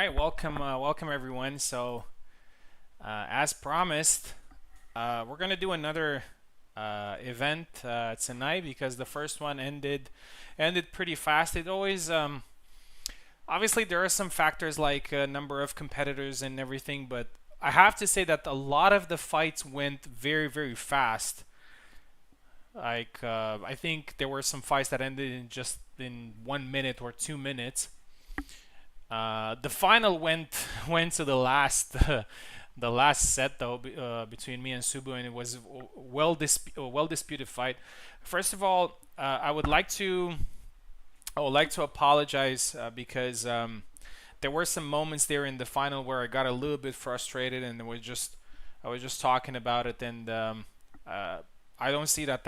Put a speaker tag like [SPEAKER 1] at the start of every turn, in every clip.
[SPEAKER 1] right, welcome everyone. So, as promised, we're gonna do another event tonight because the first one ended pretty fast. It always obviously there are some factors like number of competitors and everything, but I have to say that a lot of the fights went very fast. Like I think there were some fights that ended in just in 1 minute or 2 minutes. The final went to the last the last set though between me and Subu, and it was a well disputed fight. First of all, I would like to apologize because there were some moments there in the final where I got a little bit frustrated, and I was just talking about it, and uh, I don't see that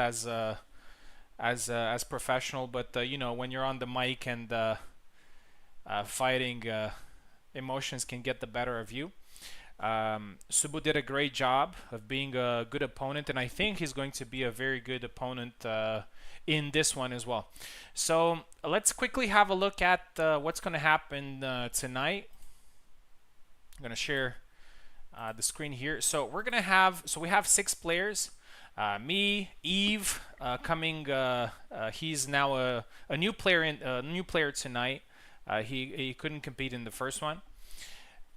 [SPEAKER 1] as professional, but you know, when you're on the mic and fighting, emotions can get the better of you. Subu did a great job of being a good opponent, and I think he's going to be a very good opponent in this one as well. So let's quickly have a look at what's going to happen tonight. I'm going to share the screen here. So we have 6 players. Me, Eve, coming. He's now a new player new player tonight. He couldn't compete in the first one.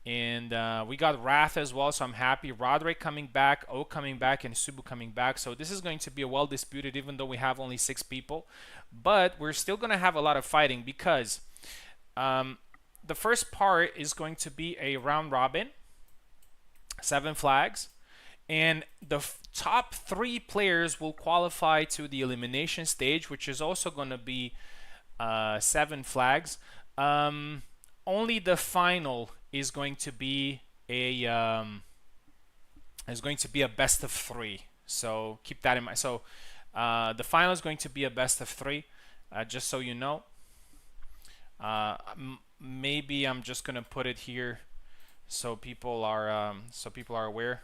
[SPEAKER 1] And we got Wrath as well, so I'm happy. Roderick coming back, Oak coming back, and Subu coming back. So this is going to be a well disputed, even though we have only 6 people. But we're still going to have a lot of fighting because the first part is going to be a round robin, 7 flags. And the top 3 players will qualify to the elimination stage, which is also going to be 7 flags. Only the final is going to be a best of 3. So keep that in mind. So the final is going to be a best of 3, just so you know. Maybe I'm just gonna put it here so people are aware.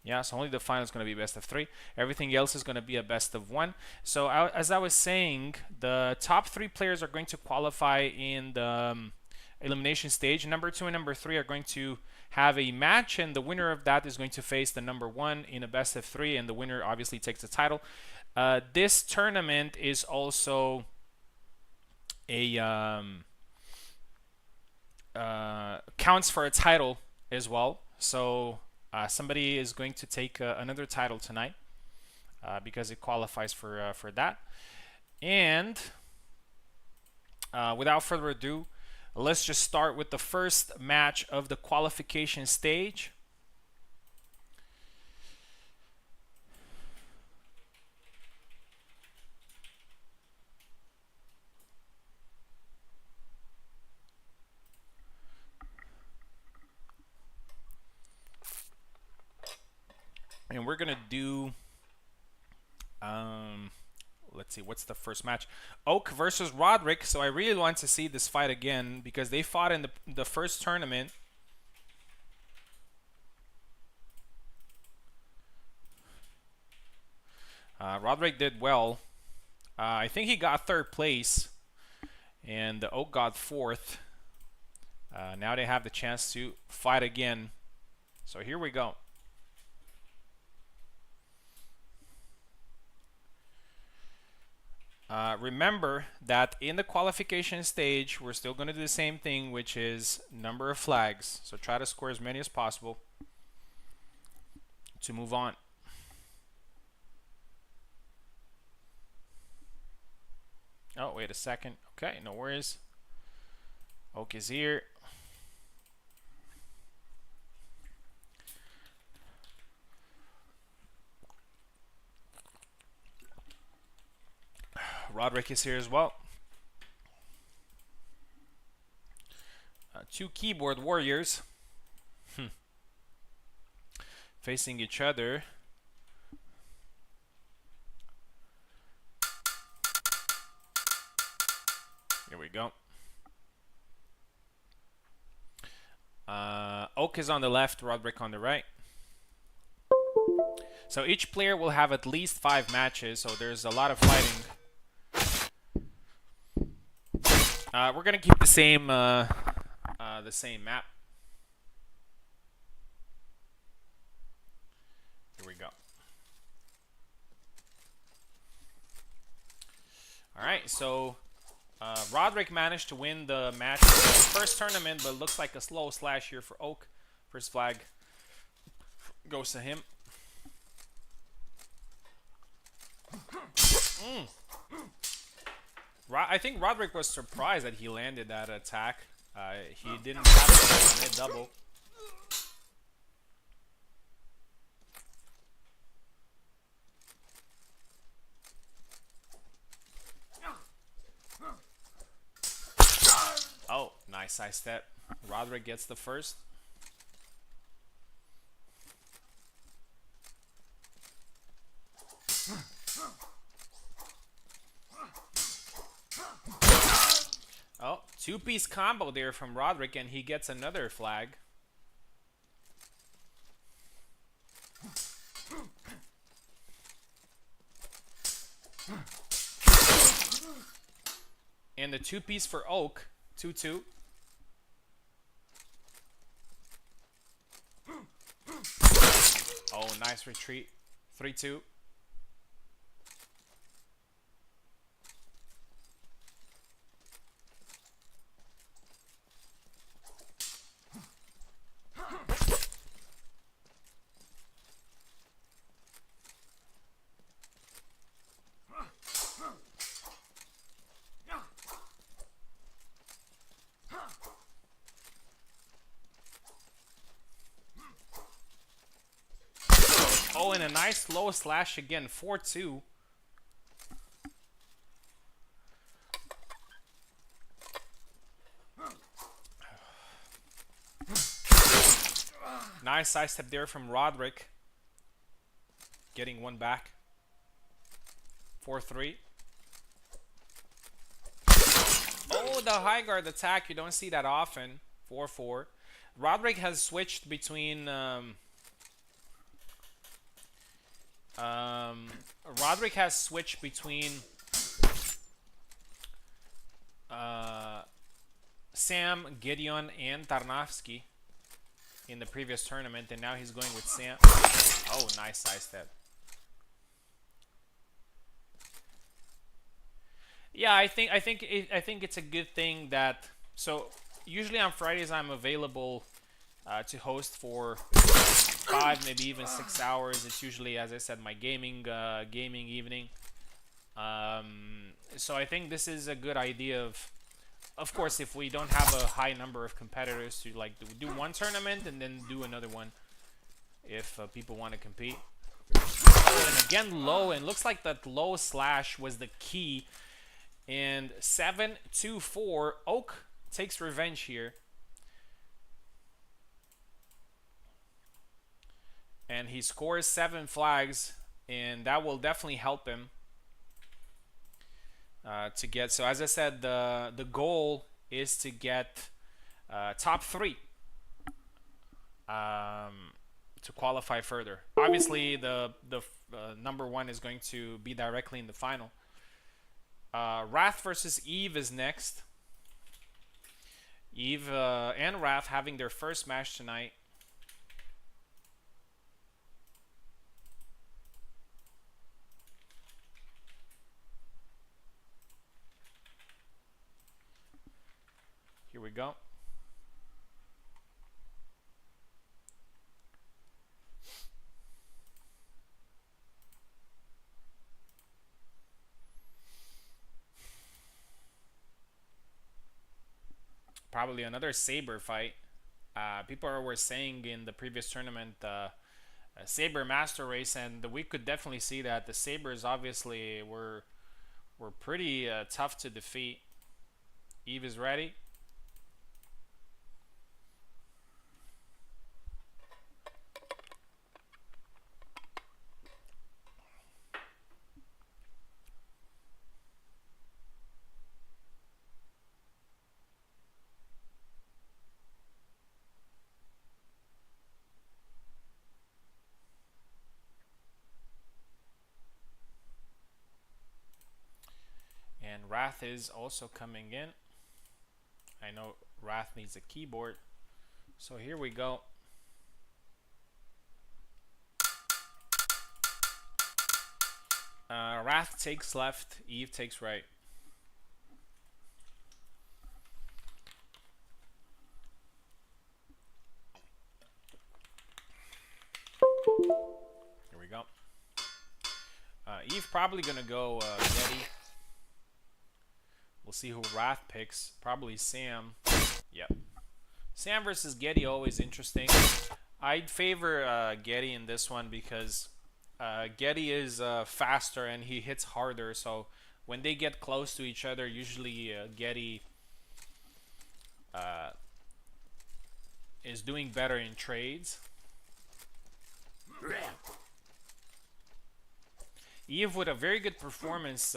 [SPEAKER 1] Yeah, so only the final is going to be best of 3. Everything else is going to be a best of 1. So as I was saying, the top 3 players are going to qualify in the elimination stage. Number 2 and number 3 are going to have a match, and the winner of that is going to face the number 1 in a best of 3, and the winner obviously takes the title. This tournament is also a counts for a title as well. So somebody is going to take another title tonight because it qualifies for that. And without further ado, let's just start with the first match of the qualification stage. And we're gonna do let's see, what's the first match? Oak versus Roderick. So I really want to see this fight again because they fought in the first tournament. Roderick did well. I think he got 3rd place, and the Oak got 4th. Now they have the chance to fight again. So here we go. Remember that in the qualification stage, we're still going to do the same thing, which is number of flags. So try to score as many as possible to move on. Oh, wait a second. Okay, no worries. Oak is here. Roderick is here as well. 2 keyboard warriors facing each other. Here we go. Oak is on the left, Roderick on the right. So each player will have at least 5 matches, so there's a lot of fighting. We're gonna keep the same map. Here we go. All right, so Roderick managed to win the match in the first tournament, but looks like a slow slash here for Oak. First flag goes to him. I think Roderick was surprised that he landed that attack. He didn't capitalize on it double. Oh, nice side step. Roderick gets the first. Oh, two-piece combo there from Roderick, and he gets another flag. And the two-piece for Oak, 2-2. Oh, nice retreat, 3-2. Oh, and a nice low slash again, 4-2. Nice side step there from Roderick. Getting one back. 4-3. Oh, the high guard attack. You don't see that often. 4-4. Roderick has switched between... Roderick has switched between Sam, Gideon, and Tarnowski in the previous tournament, and now he's going with Sam. Oh, nice side step. Yeah, I think it's a good thing that. So usually on Fridays I'm available to host for 5, maybe even 6 hours. It's usually, as I said, my gaming evening. So I think this is a good idea. Of course, if we don't have a high number of competitors, to like do one tournament and then do another one if people want to compete. Oh, and again low, and looks like that low slash was the key. And 7-2-4, Oak takes revenge here. And he scores 7 flags, and that will definitely help him to get. So as I said, the goal is to get top 3 to qualify further. Obviously, the number 1 is going to be directly in the final. Wrath versus Eve is next. Eve and Wrath having their first match tonight. Here we go. Probably another Saber fight. People were saying in the previous tournament Saber Master Race, and we could definitely see that the Sabers obviously were pretty tough to defeat. Eve is ready. And Wrath is also coming in. I know Wrath needs a keyboard. So here we go. Wrath takes left, Eve takes right. Here we go. Eve probably gonna go Getty. We'll see who Wrath picks. Probably Sam. Yep. Sam versus Getty, always interesting. I'd favor Getty in this one because Getty is faster and he hits harder. So when they get close to each other, usually Getty is doing better in trades. Eve with a very good performance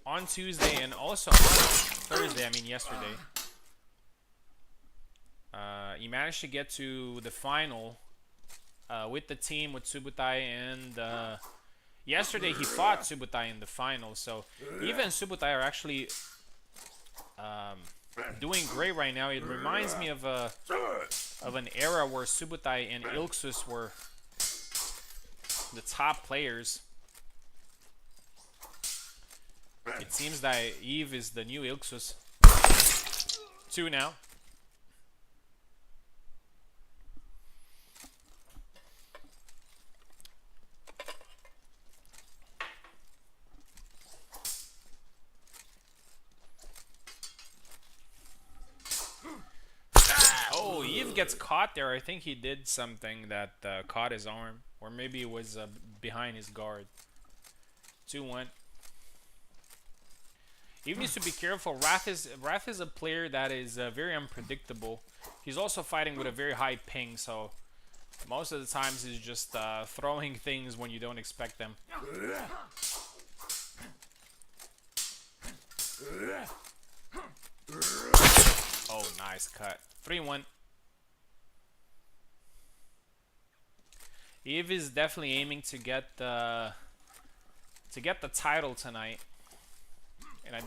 [SPEAKER 1] on Tuesday and also on Thursday, I mean yesterday. He managed to get to the final with the team with Subutai, and yesterday he fought Subutai in the final. So Eve and Subutai are actually doing great right now. It reminds me of an era where Subutai and Ilksus were the top players. It seems that Eve is the new Ilksus. 2 now. Oh, Eve gets caught there. I think he did something that caught his arm. Or maybe it was behind his guard. 2-1. Eve needs to be careful. Wrath is a player that is very unpredictable. He's also fighting with a very high ping, so most of the times he's just throwing things when you don't expect them. Oh, nice cut. 3-1. Eve is definitely aiming to get the title tonight. And I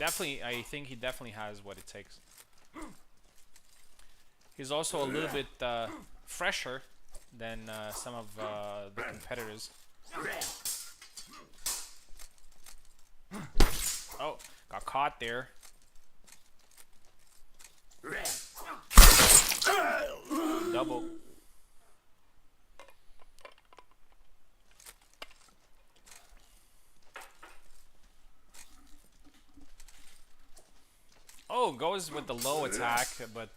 [SPEAKER 1] think he definitely has what it takes. He's also a little bit fresher than some of the competitors. Oh, got caught there. Double. Oh, goes with the low attack, but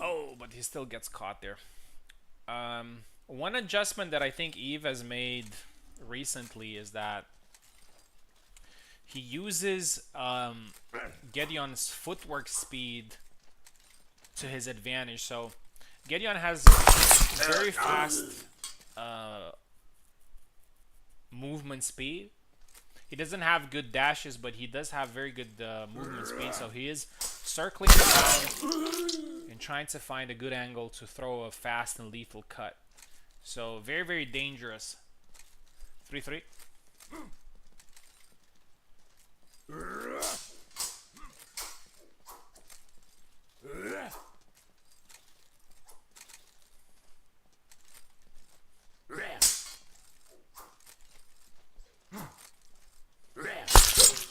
[SPEAKER 1] oh, but he still gets caught there. One adjustment that I think Eve has made recently is that he uses Gedeon's footwork speed to his advantage. So Gedeon has very fast movement speed. He doesn't have good dashes, but he does have very good movement speed. So he is circling around and trying to find a good angle to throw a fast and lethal cut. So very, very dangerous. 3-3.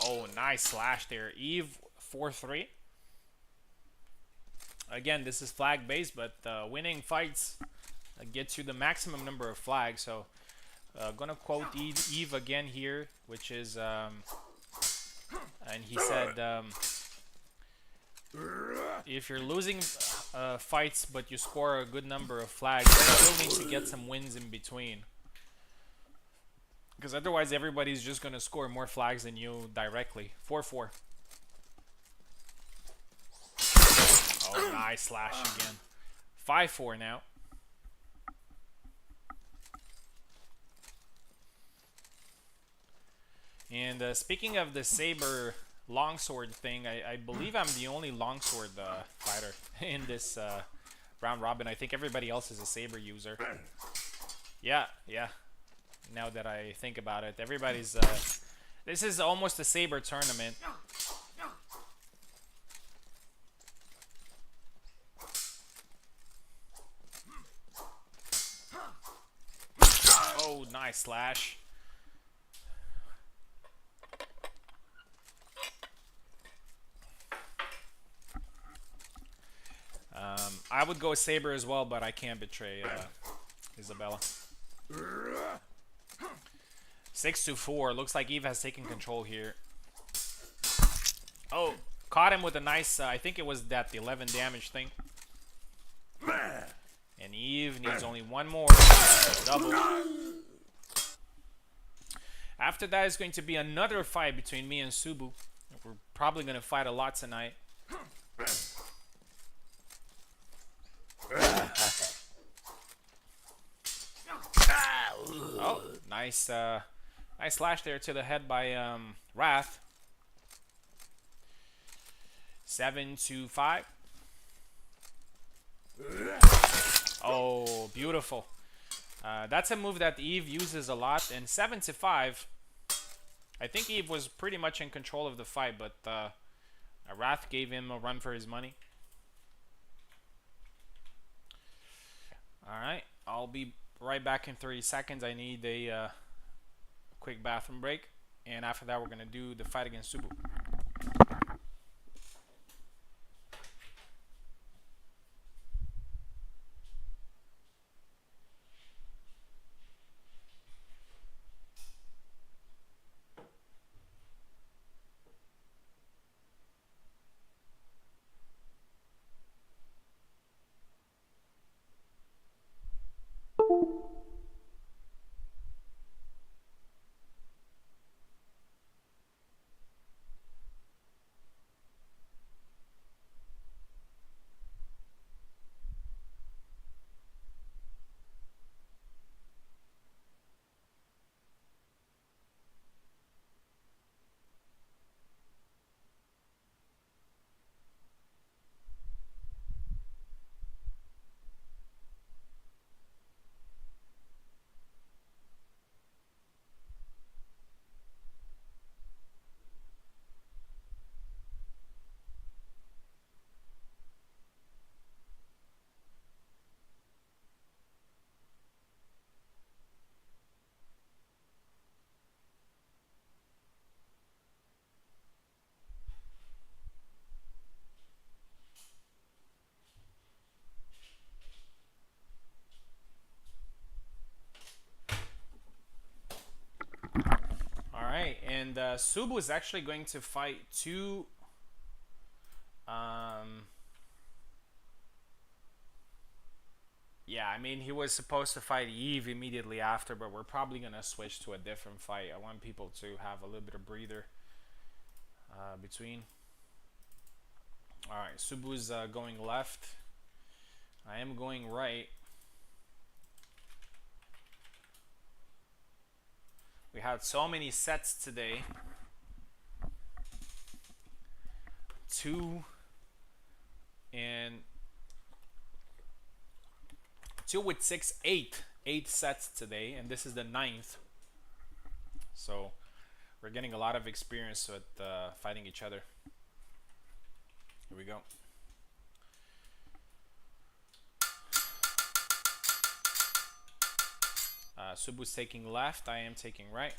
[SPEAKER 1] Oh, nice slash there. Eve 4-3. Again, this is flag based, but winning fights gets you the maximum number of flags. So gonna quote Eve again here, which is and he said if you're losing fights but you score a good number of flags, you still need to get some wins in between. Because otherwise everybody's just going to score more flags than you directly. 4-4. Oh, nice slash again. 5-4 now. And speaking of the saber longsword thing, I believe I'm the only longsword fighter in this round robin. I think everybody else is a saber user. Yeah. Now that I think about it, everybody's This is almost a saber tournament. Oh, nice slash. I would go saber as well, but I can't betray Isabella. 6-4. Looks like Eve has taken control here. Oh, caught him with a nice, I think it was that 11 damage thing. And Eve needs only one more. Double. After that is going to be another fight between me and Subu. We're probably going to fight a lot tonight. Oh, nice nice slash there to the head by Wrath. 7-5. Oh, beautiful. That's a move that Eve uses a lot. And 7-5. I think Eve was pretty much in control of the fight, but Wrath gave him a run for his money. Alright, I'll be right back in 30 seconds. I need a quick bathroom break. And after that, we're going to do the fight against Subu. And Subu is actually going to fight two. Yeah, I mean, he was supposed to fight Eve immediately after, but we're probably going to switch to a different fight. I want people to have a little bit of breather between. Alright, Subu's going left. I am going right. We had so many sets today. 2 with 6, 8 sets today, and this is the 9th. So we're getting a lot of experience with fighting each other. Here we go. Subu's taking left, I am taking right.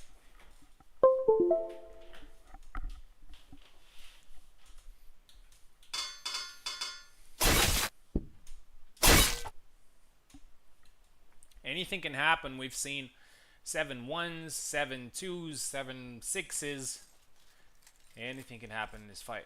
[SPEAKER 1] Anything can happen. We've seen 7-1s, 7-2s, 7-6s. Anything can happen in this fight.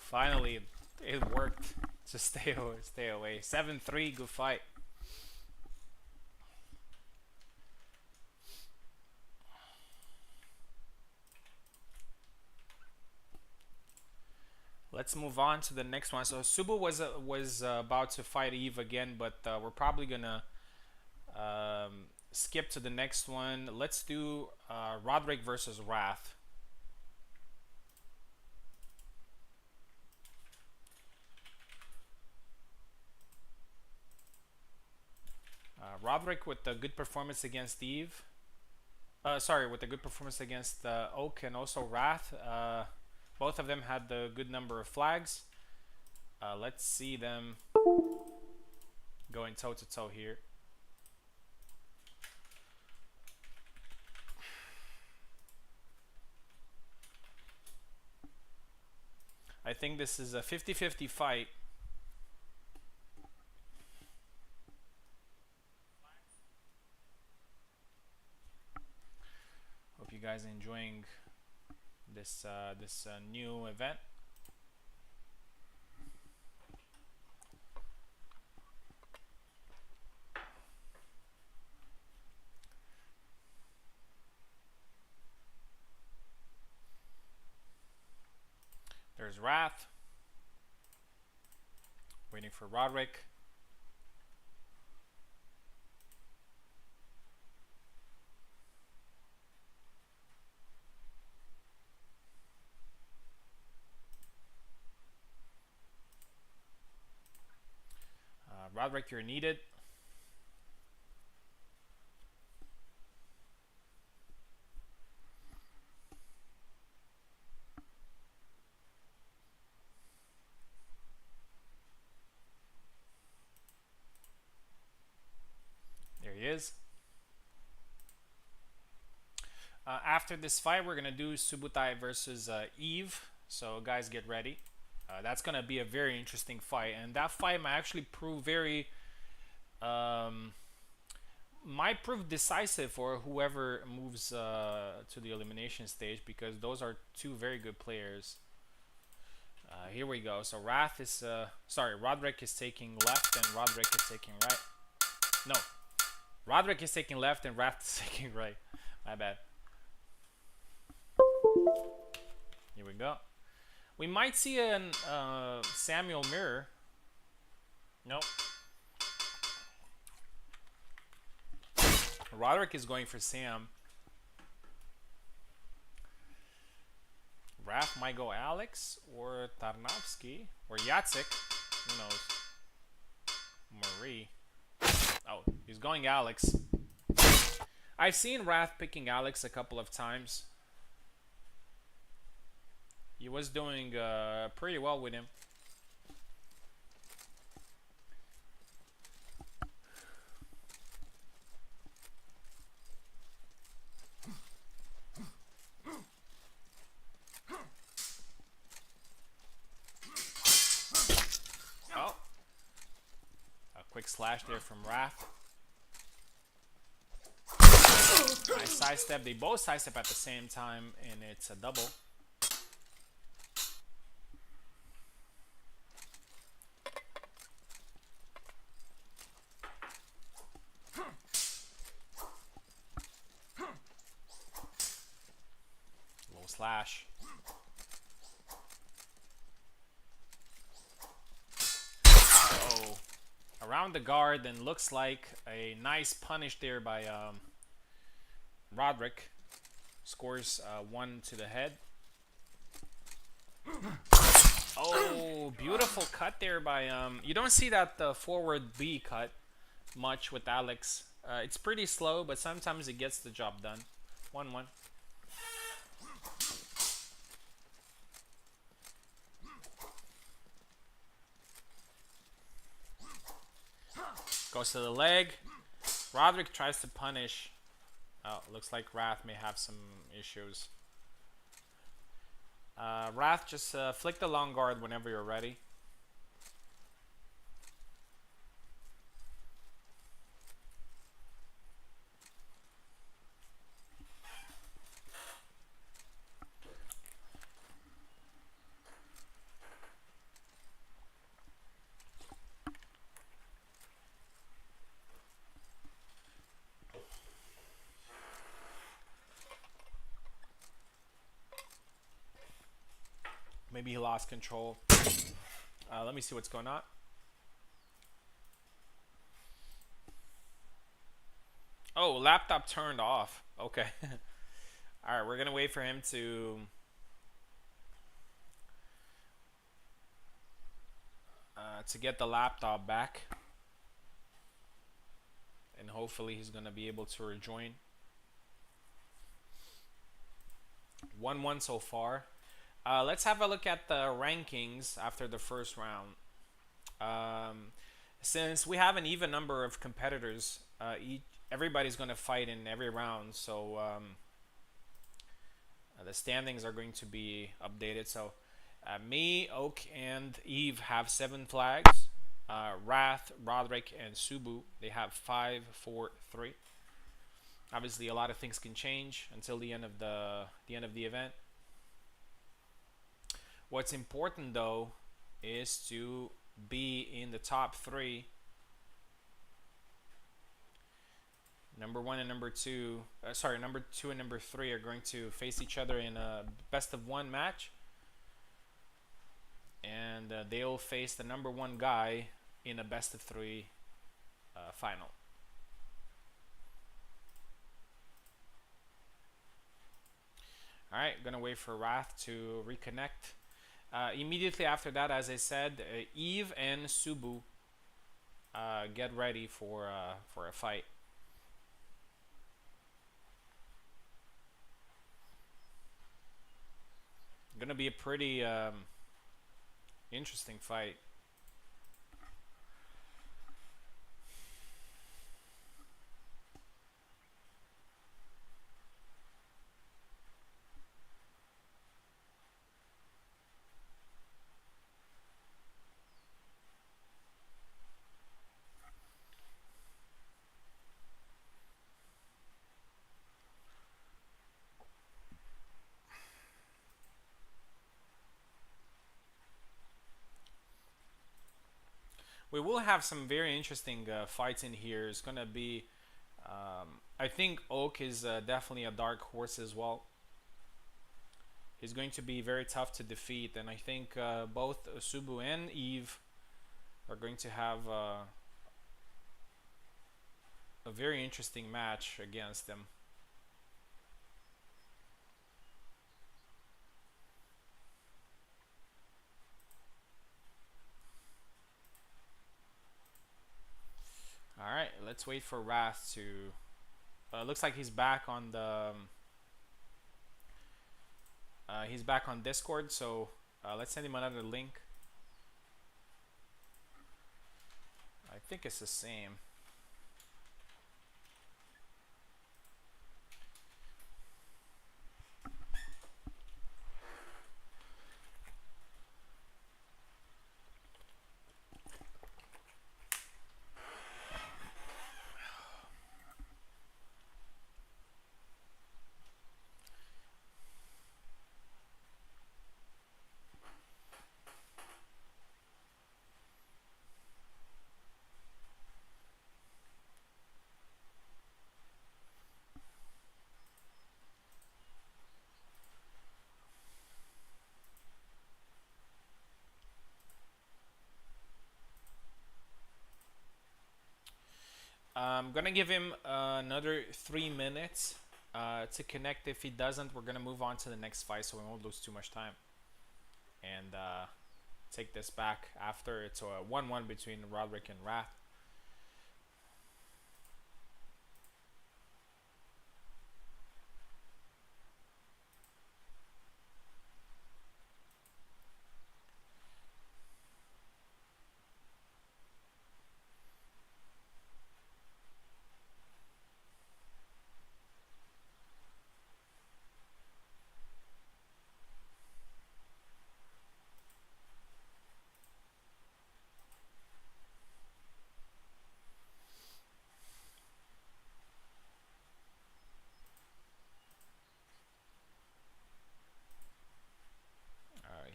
[SPEAKER 1] Finally, it worked. Just stay away. 7-3, good fight. Let's move on to the next one. So Subu was about to fight Eve again, but we're probably gonna skip to the next one. Let's do Roderick versus Wrath. Roderick with a good performance against Eve. Sorry, with a good performance against Oak and also Wrath. Both of them had the good number of flags. Let's see them going toe to toe here. I think this is a 50-50 fight. Hope you guys are enjoying this new event. There's Wrath. Waiting for Roderick. Roderick, you're needed. There he is. After this fight, we're gonna do Subutai versus Eve. So guys, get ready. That's gonna be a very interesting fight, and that fight might actually prove very might prove decisive for whoever moves to the elimination stage, because those are two very good players. Here we go. So Wrath is Roderick is taking left and Roderick is taking right. No, Roderick is taking left and Wrath is taking right. My bad. Here we go. We might see an Samuel mirror. Nope. Roderick is going for Sam. Wrath might go Alex or Tarnavsky or Yatsik. Who knows? Marie. Oh, he's going Alex. I've seen Wrath picking Alex a couple of times. He was doing pretty well with him. Oh. A quick slash there from Wrath. Nice sidestep. They both sidestep at the same time, and it's a double. Slash. Oh, around the guard, and looks like a nice punish there by Roderick. Scores 1 to the head. Oh, beautiful cut there by you don't see that forward B cut much with Alex. It's pretty slow, but sometimes it gets the job done. 1-1. Goes to the leg. Roderick tries to punish. Oh, looks like Wrath may have some issues. Wrath, just flick the long guard whenever you're ready. he lost control. Let me see what's going on. Oh, laptop turned off. Okay. All right, we're gonna wait for him to get the laptop back, and hopefully he's gonna be able to rejoin. 1-1 so far. Let's have a look at the rankings after the first round. Since we have an even number of competitors, everybody's going to fight in every round, so the standings are going to be updated. So me, Oak, and Eve have 7 flags. Wrath, Roderick, and Subu, they have 5, 4, 3. Obviously, a lot of things can change until the end of the event. What's important though is to be in the top 3. Number 1 and number 2, number 2 and number 3 are going to face each other in a best of 1 match, and they'll face the number 1 guy in a best of 3 final. Alright, gonna wait for Wrath to reconnect. Immediately after that, as I said, Eve and Subu get ready for a fight. Gonna be a pretty interesting fight. We will have some very interesting fights in here. It's gonna be, I think Oak is definitely a dark horse as well. He's going to be very tough to defeat, and I think both Subu and Eve are going to have a very interesting match against them. Alright, let's wait for Wrath to... looks like he's back on the... he's back on Discord, so let's send him another link. I think it's the same. I'm gonna give him another 3 minutes to connect. If he doesn't, we're gonna move on to the next fight, so we won't lose too much time and take this back after. It's a 1-1 between Roderick and Wrath.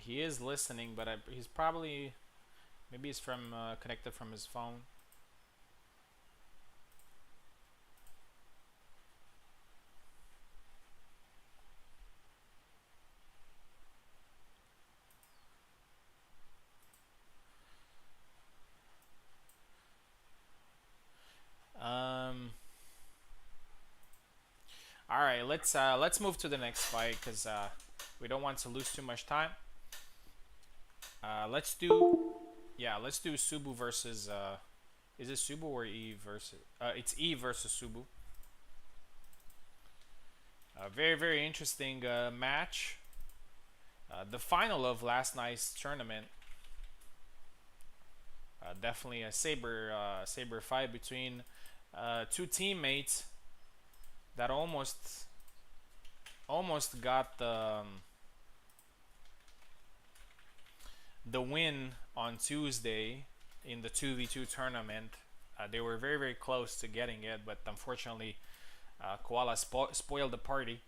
[SPEAKER 1] He is listening, but he's probably, maybe he's from connected from his phone. All right, let's move to the next fight because we don't want to lose too much time. Let's do Subu versus is it Subu or Eve versus it's Eve versus Subu. A very interesting match. The final of last night's tournament. Definitely a saber fight between two teammates that almost got the win on Tuesday in the 2v2 tournament. They were very close to getting it, but unfortunately Koala spoiled the party,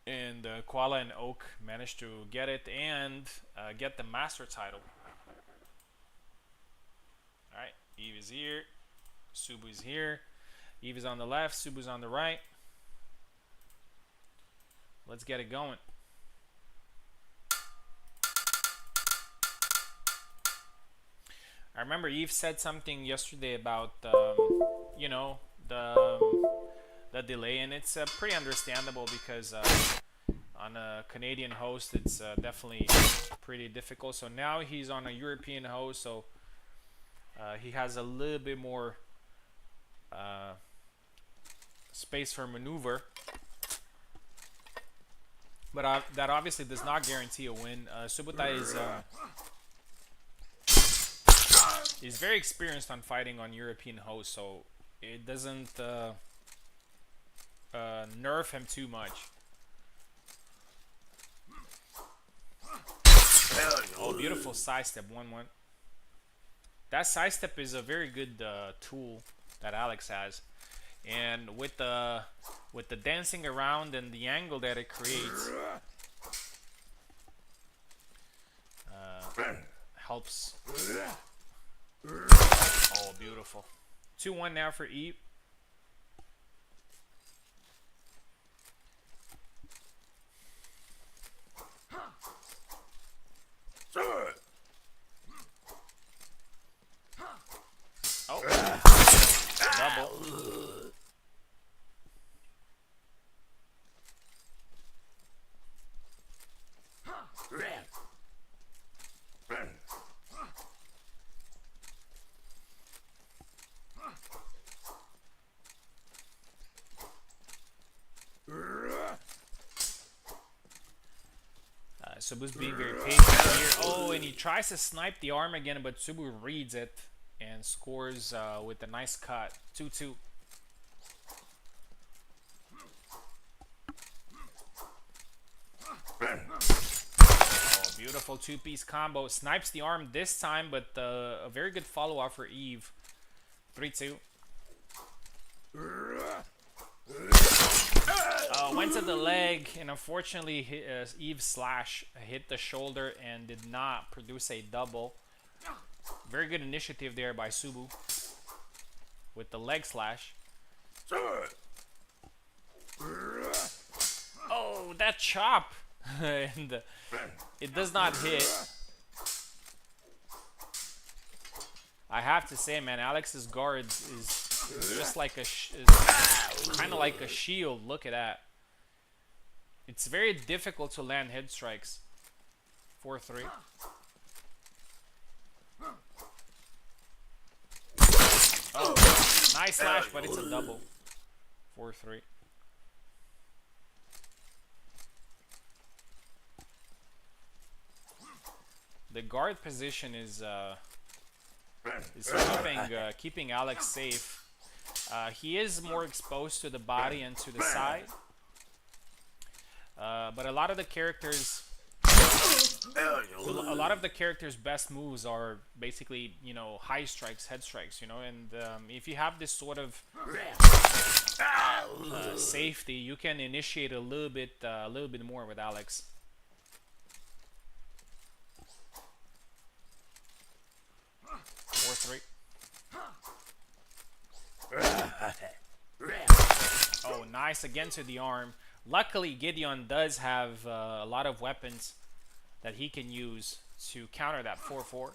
[SPEAKER 1] and Koala and Oak managed to get it and get the master title. Alright, Eve is here, Subu is here. Eve is on the left, Subu's on the right. Let's get it going. I remember Eve said something yesterday about you know, the delay, and it's pretty understandable because on a Canadian host it's definitely pretty difficult. So now he's on a European host, so he has a little bit more space for maneuver, but that obviously does not guarantee a win. Subutai is very experienced on fighting on European hosts, so it doesn't nerf him too much. Oh, beautiful side step, 1-1. That side step is a very good tool that Alex has, and with the dancing around and the angle that it creates, helps. Oh, beautiful. 2-1 now for Eve. Oh, double. Subu's being very patient here. Oh, and he tries to snipe the arm again, but Subu reads it and scores with a nice cut. 2-2. Oh, beautiful two-piece combo. Snipes the arm this time, but a very good follow-up for Eve. 3-2. Went to the leg, and unfortunately Eve's slash hit the shoulder and did not produce a double. Very good initiative there by Subu with the leg slash. Oh, that chop! And it does not hit. I have to say, man, Alex's guard is just like kind of like a shield. Look at that. It's very difficult to land head strikes. 4-3. Oh, nice slash, but it's a double. 4-3. The guard position is keeping Alex safe. He is more exposed to the body and to the side, but a lot of the characters' best moves are basically, you know, high strikes, head strikes, you know. And if you have this sort of safety, you can initiate a little bit more with Alex. Oh, nice again to the arm. Luckily, Gideon does have a lot of weapons that he can use to counter that 4-4.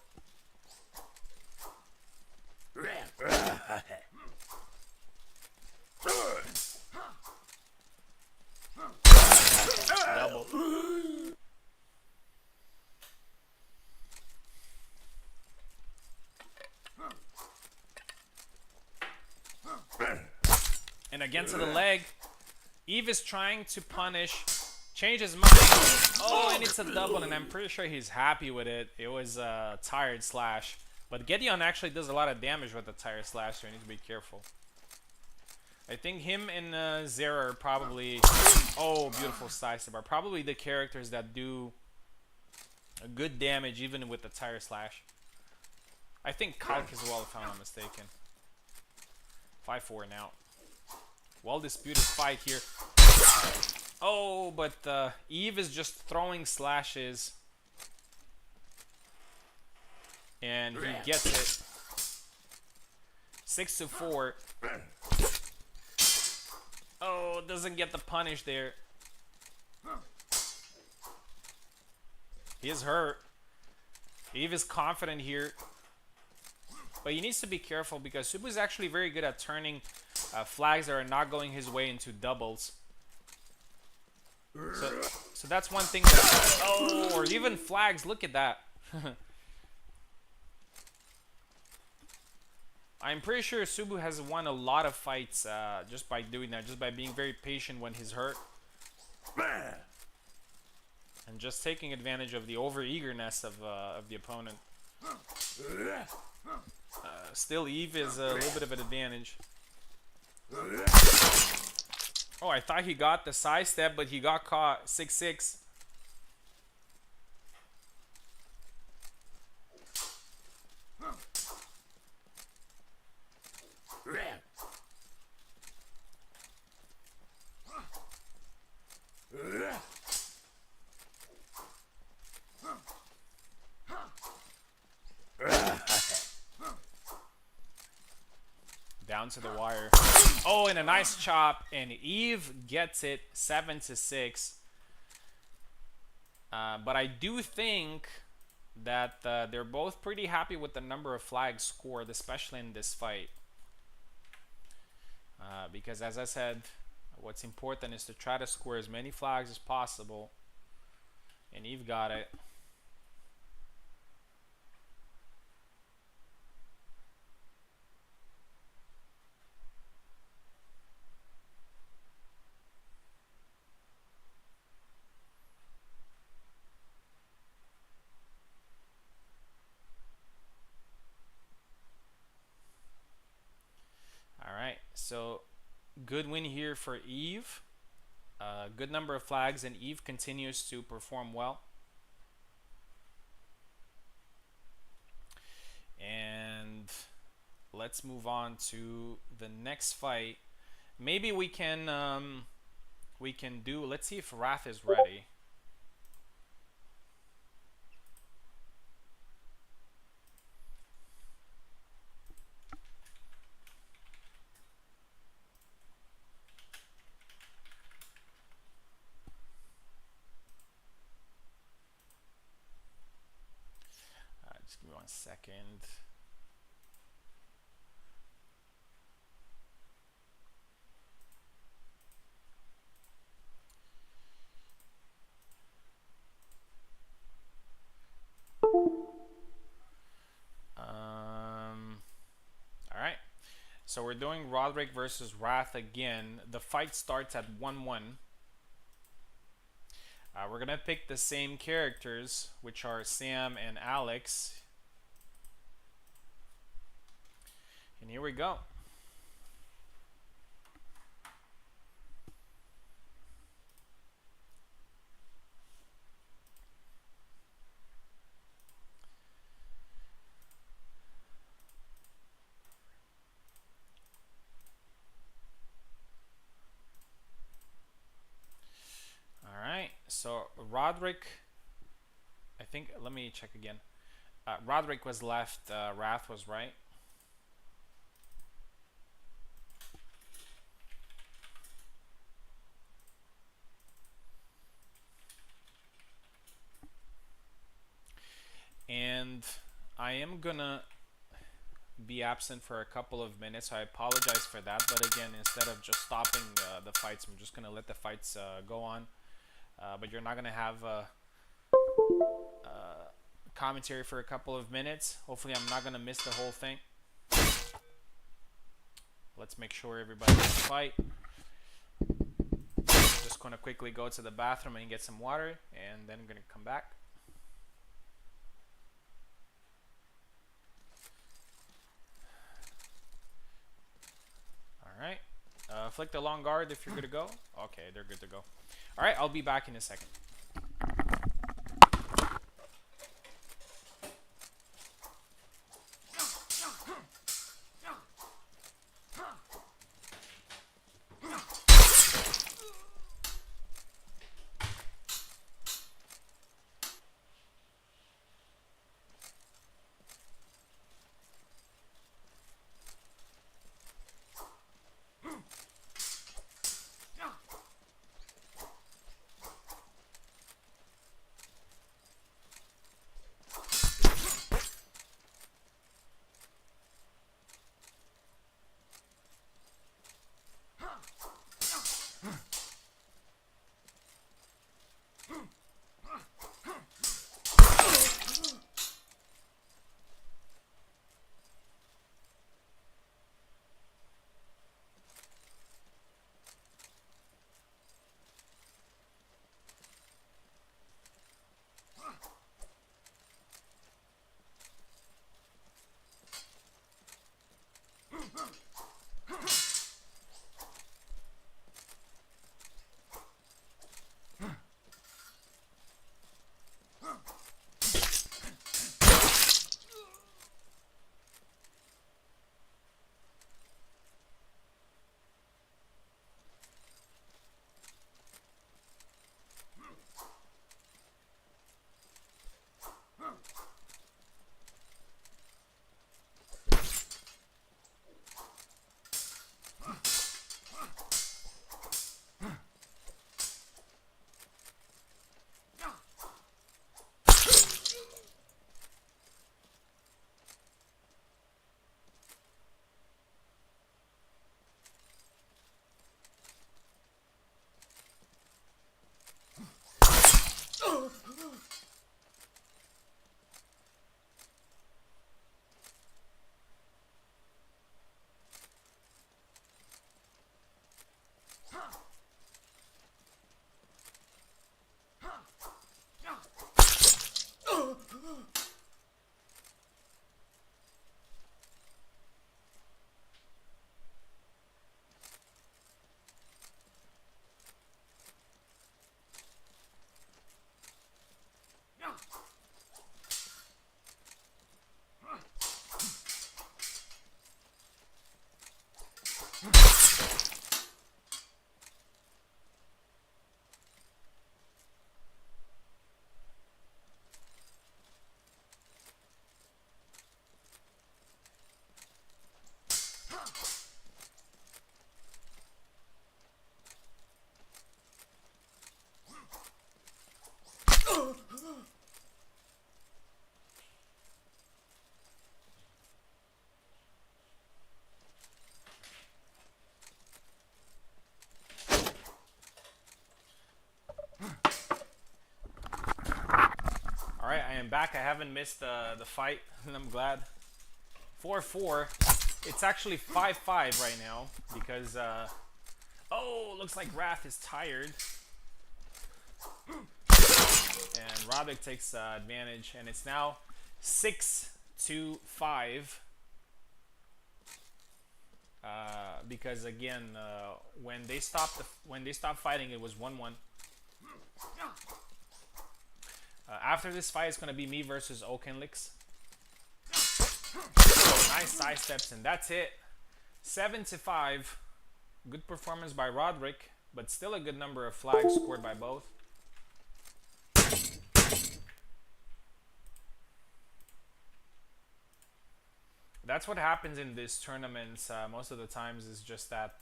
[SPEAKER 1] Double. And again to the leg. Eve is trying to punish, change his mind. Oh, and it's a double, and I'm pretty sure he's happy with it. It was a tired slash. But Gedeon actually does a lot of damage with the tired slash, so you need to be careful. I think him and Zera are probably... Oh, beautiful sidestep. Are probably the characters that do a good damage even with the tire slash. I think Kalk as well, if I'm not mistaken. 5-4 now. Well disputed fight here. Oh, but Eve is just throwing slashes. And he gets it. 6-4. Oh, doesn't get the punish there. He is hurt. Eve is confident here. But he needs to be careful because Subu is actually very good at turning flags that are not going his way into doubles. So that's one thing that... Oh, or even flags. Look at that. I'm pretty sure Subu has won a lot of fights just by doing that, just by being very patient when he's hurt. And just taking advantage of the over-eagerness of the opponent. Still, Eve is a little bit of an advantage. Oh, I thought he got the side step, but he got caught. 6-6. Down to the wire. Oh, and a nice chop, and Eve gets it 7-6. But I do think that they're both pretty happy with the number of flags scored, especially in this fight. Because as I said, what's important is to try to score as many flags as possible. And Eve got it. So good win here for Eve. Good number of flags, and Eve continues to perform well. And let's move on to the next fight. Maybe we can do. Let's see if Wrath is ready. Just give me 1 second. All right. So we're doing Roderick versus Wrath again. The fight starts at 1-1. We're gonna pick the same characters, which are Sam and Alex. And here we go. So Roderick, I think, let me check again. Roderick was left, Wrath was right. And I am gonna be absent for a couple of minutes. I apologize for that, but again, instead of just stopping the fights, I'm just gonna let the fights go on. but you're not gonna have commentary for a couple of minutes. Hopefully, I'm not gonna miss the whole thing. Let's make sure everybody can fight. Just gonna quickly go to the bathroom and get some water, and then I'm gonna come back. Alright. Flick the long guard if you're good to go. Okay, they're good to go. Alright, I'll be back in a second. Alright, I am back. I haven't missed the fight, and I'm glad. 4-4. It's actually 5-5 right now because, oh, looks like Wrath is tired. And Roddick takes advantage, and it's now 6-5. Because again, when they stopped fighting, it was 1-1. After this fight, it's gonna be me versus Oakenlix. Nice side steps, and that's it. 7-5. Good performance by Roderick, but still a good number of flags scored by both. That's what happens in these tournaments most of the times, is just that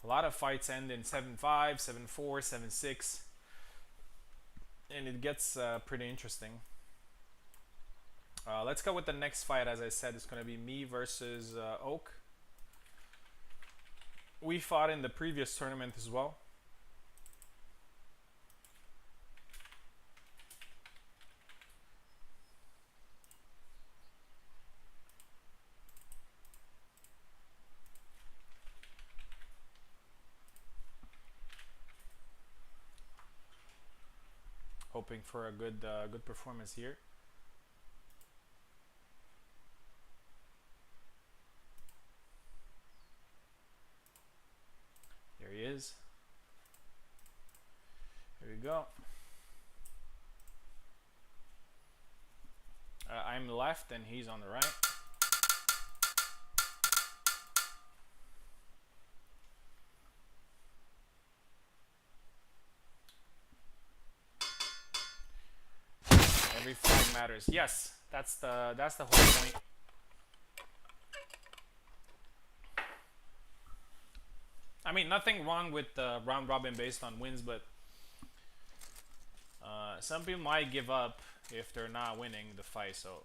[SPEAKER 1] a lot of fights end in 7-5, 7-4, 7-6, and it gets pretty interesting. Let's go with the next fight. As I said, it's going to be me versus Oak. We fought in the previous tournament as well. hoping for a good good performance here. There he is. Here we go. I'm left and he's on the right. Every flag matters. Yes, that's the whole point. I mean, nothing wrong with the round robin based on wins, but some people might give up if they're not winning the fight. So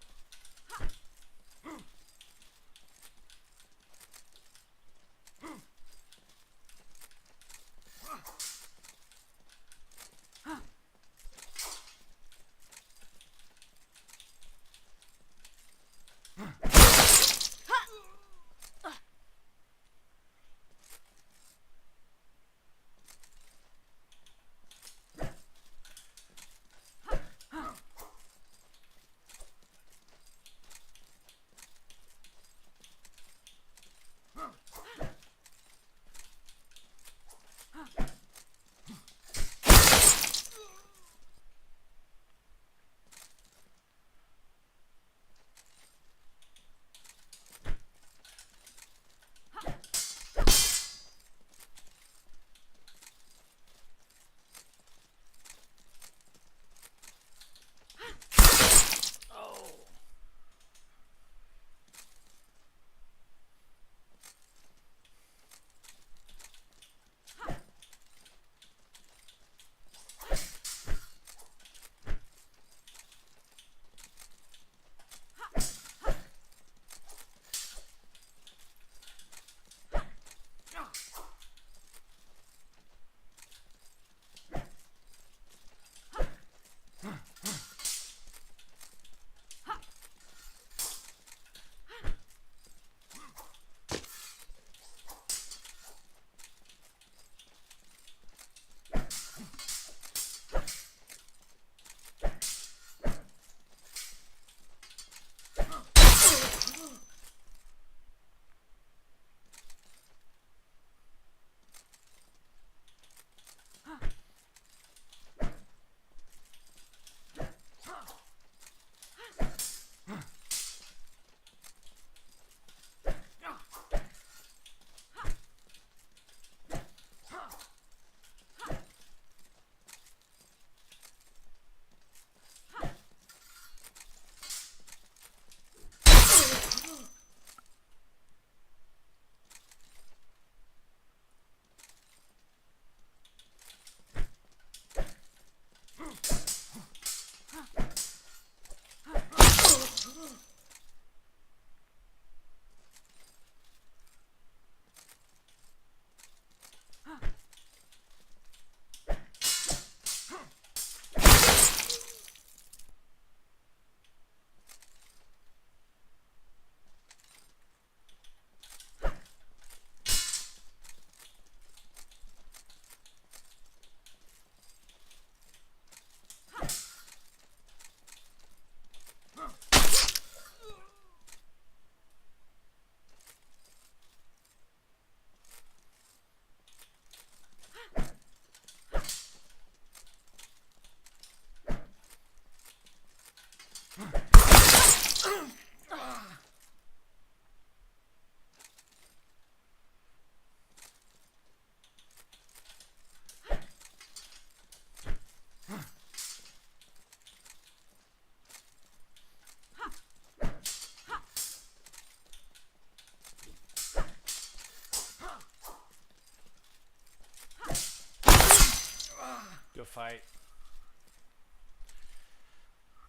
[SPEAKER 1] good fight.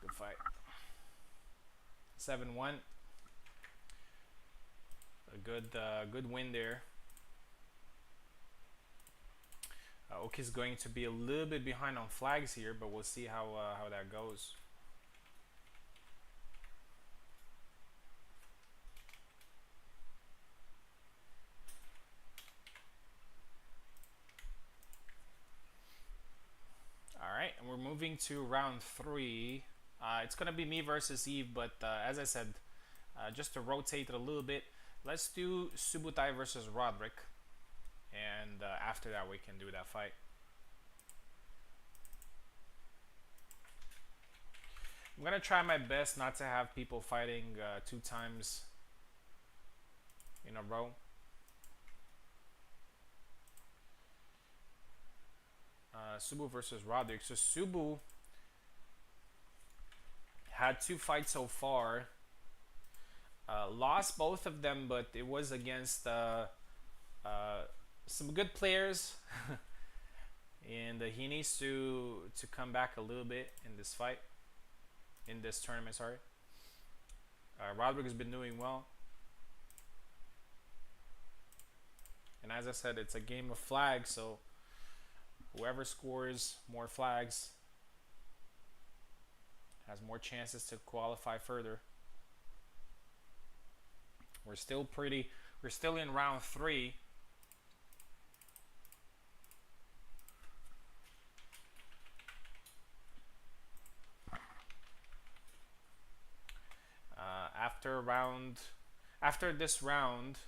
[SPEAKER 1] Good fight. 7-1. A good win there. Oki's going to be a little bit behind on flags here, but we'll see how that goes. moving to round 3. It's gonna be me versus Eve, but as I said, just to rotate it a little bit, let's do Subutai versus Roderick, and after that we can do that fight. I'm gonna try my best not to have people fighting 2 times in a row. Subu versus Roderick. So Subu had 2 fights so far. Lost both of them, but it was against some good players. And he needs to come back a little bit in this fight, in this tournament, sorry. Roderick has been doing well. And as I said, it's a game of flags, so whoever scores more flags has more chances to qualify further. We're still in round 3. After this round,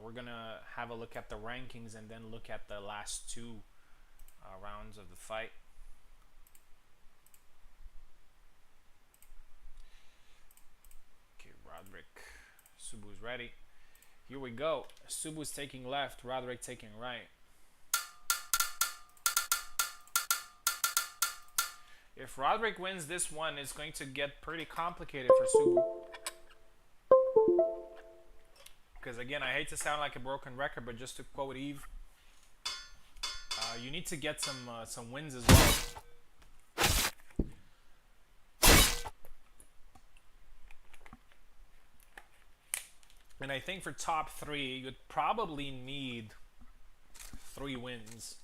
[SPEAKER 1] we're gonna have a look at the rankings and then look at the last 2 rounds of the fight. Okay, Roderick, Subu's ready. Here we go. Subu's taking left, Roderick taking right. If Roderick wins this one, it's going to get pretty complicated for Subu. Because again, I hate to sound like a broken record, but just to quote Eve, you need to get some wins as well. And I think for top 3, you'd probably need 3 wins.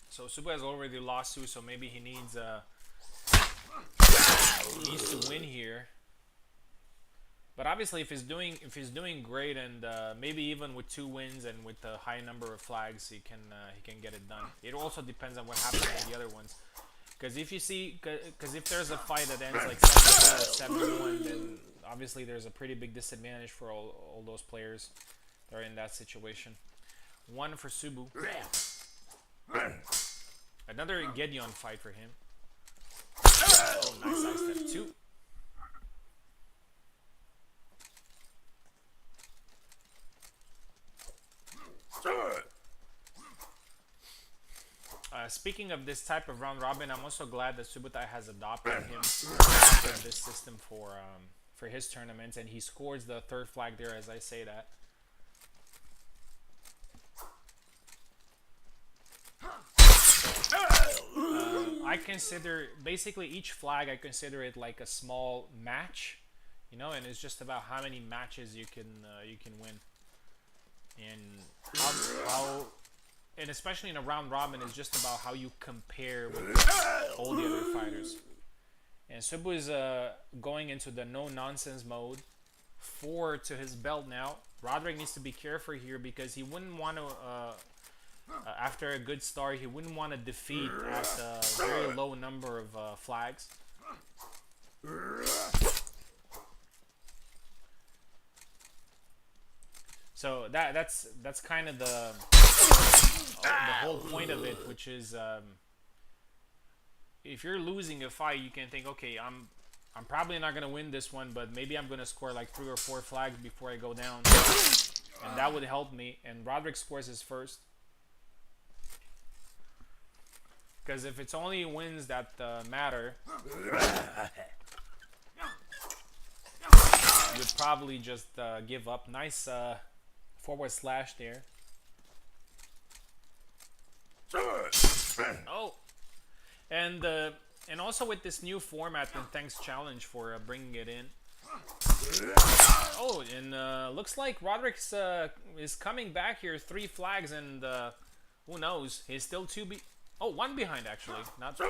[SPEAKER 1] So Subu has already lost 2, so maybe he needs to win here. But obviously, if he's doing great, and maybe even with 2 wins and with a high number of flags, he can get it done. It also depends on what happens in the other ones. Because if there's a fight that ends like 7-0 or 7-1, then obviously there's a pretty big disadvantage for all those players that are in that situation. 1 for Subu. Another Gedeon fight for him. Oh, nice side step. 2. Speaking of this type of round robin, I'm also glad that Subutai has adopted him in this system for his tournaments, and he scores the 3rd flag there as I say that. I consider basically each flag, I consider it like a small match, you know, and it's just about how many matches you can win, and and especially in a round robin, it's just about how you compare with all the other fighters. And Subu is going into the no nonsense mode. 4 to his belt now. Roderick needs to be careful here because he wouldn't want to. After a good start, he wouldn't want to defeat at a very low number of flags. So that's kind of the whole point of it, which is if you're losing a fight, you can think, okay, I'm probably not gonna win this one, but maybe I'm gonna score like 3 or 4 flags before I go down, and that would help me. And Roderick scores his first. Because if it's only wins that matter, you'd probably just give up. Nice forward slash there. Oh, and also with this new format, and thanks Challenge for bringing it in. Oh, and looks like Roderick is coming back here. 3 flags, and who knows? He's still 2 1 behind actually, not 2.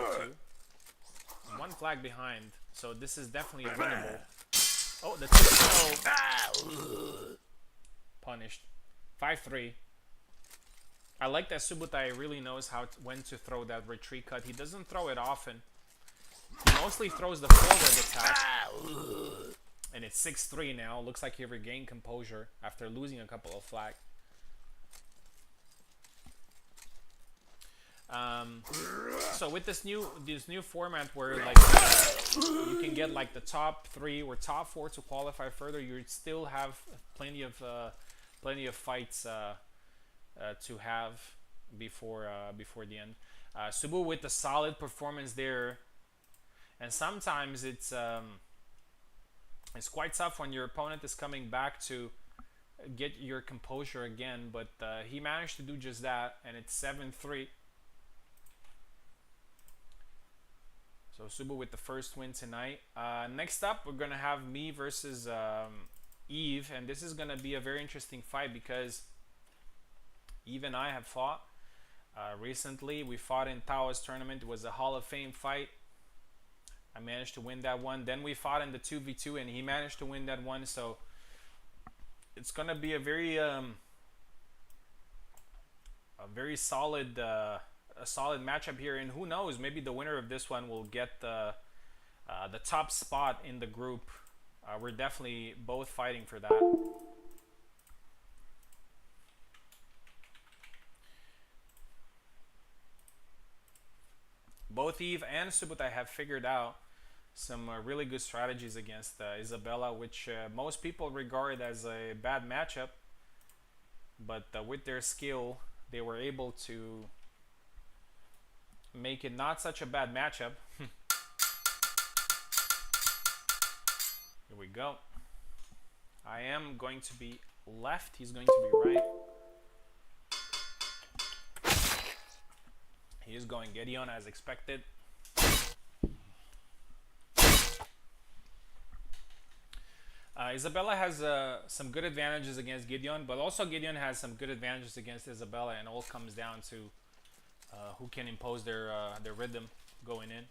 [SPEAKER 1] 1 flag behind, so this is definitely winnable. Oh, the 2-0 punished. 5-3. I like that Subutai really knows when to throw that retreat cut. He doesn't throw it often. He mostly throws the forward attack. And it's 6-3 now. Looks like he regained composure after losing a couple of flag. So with this new format where like you can get like the top 3 or top 4 to qualify further, you still have plenty of fights to have before the end. Subu with a solid performance there, and sometimes it's quite tough when your opponent is coming back to get your composure again, but he managed to do just that, and it's 7-3. So Subu with the first win tonight. Next up, we're gonna have me versus Eve, and this is gonna be a very interesting fight because Eve and I have fought recently. We fought in Tao's tournament. It was a Hall of Fame fight. I managed to win that one. Then we fought in the 2v2 and he managed to win that one. So it's gonna be a very solid matchup here, and who knows, maybe the winner of this one will get the top spot in the group. We're definitely both fighting for that. Both Eve and Subutai have figured out some really good strategies against Isabella, which most people regard as a bad matchup, but with their skill they were able to make it not such a bad matchup. Here we go. I am going to be left, he's going to be right. He is going Gideon as expected. Isabella has some good advantages against Gideon, but also Gideon has some good advantages against Isabella, and all comes down to who can impose their rhythm going in.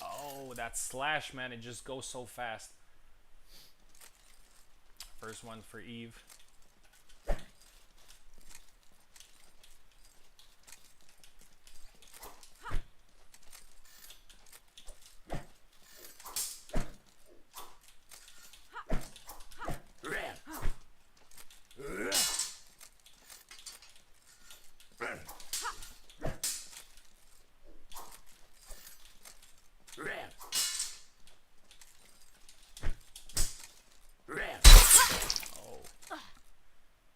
[SPEAKER 1] Oh, that slash, man, it just goes so fast. First one for Eve.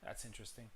[SPEAKER 1] That's interesting.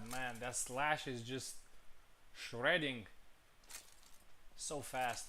[SPEAKER 1] Man, that slash is just shredding so fast.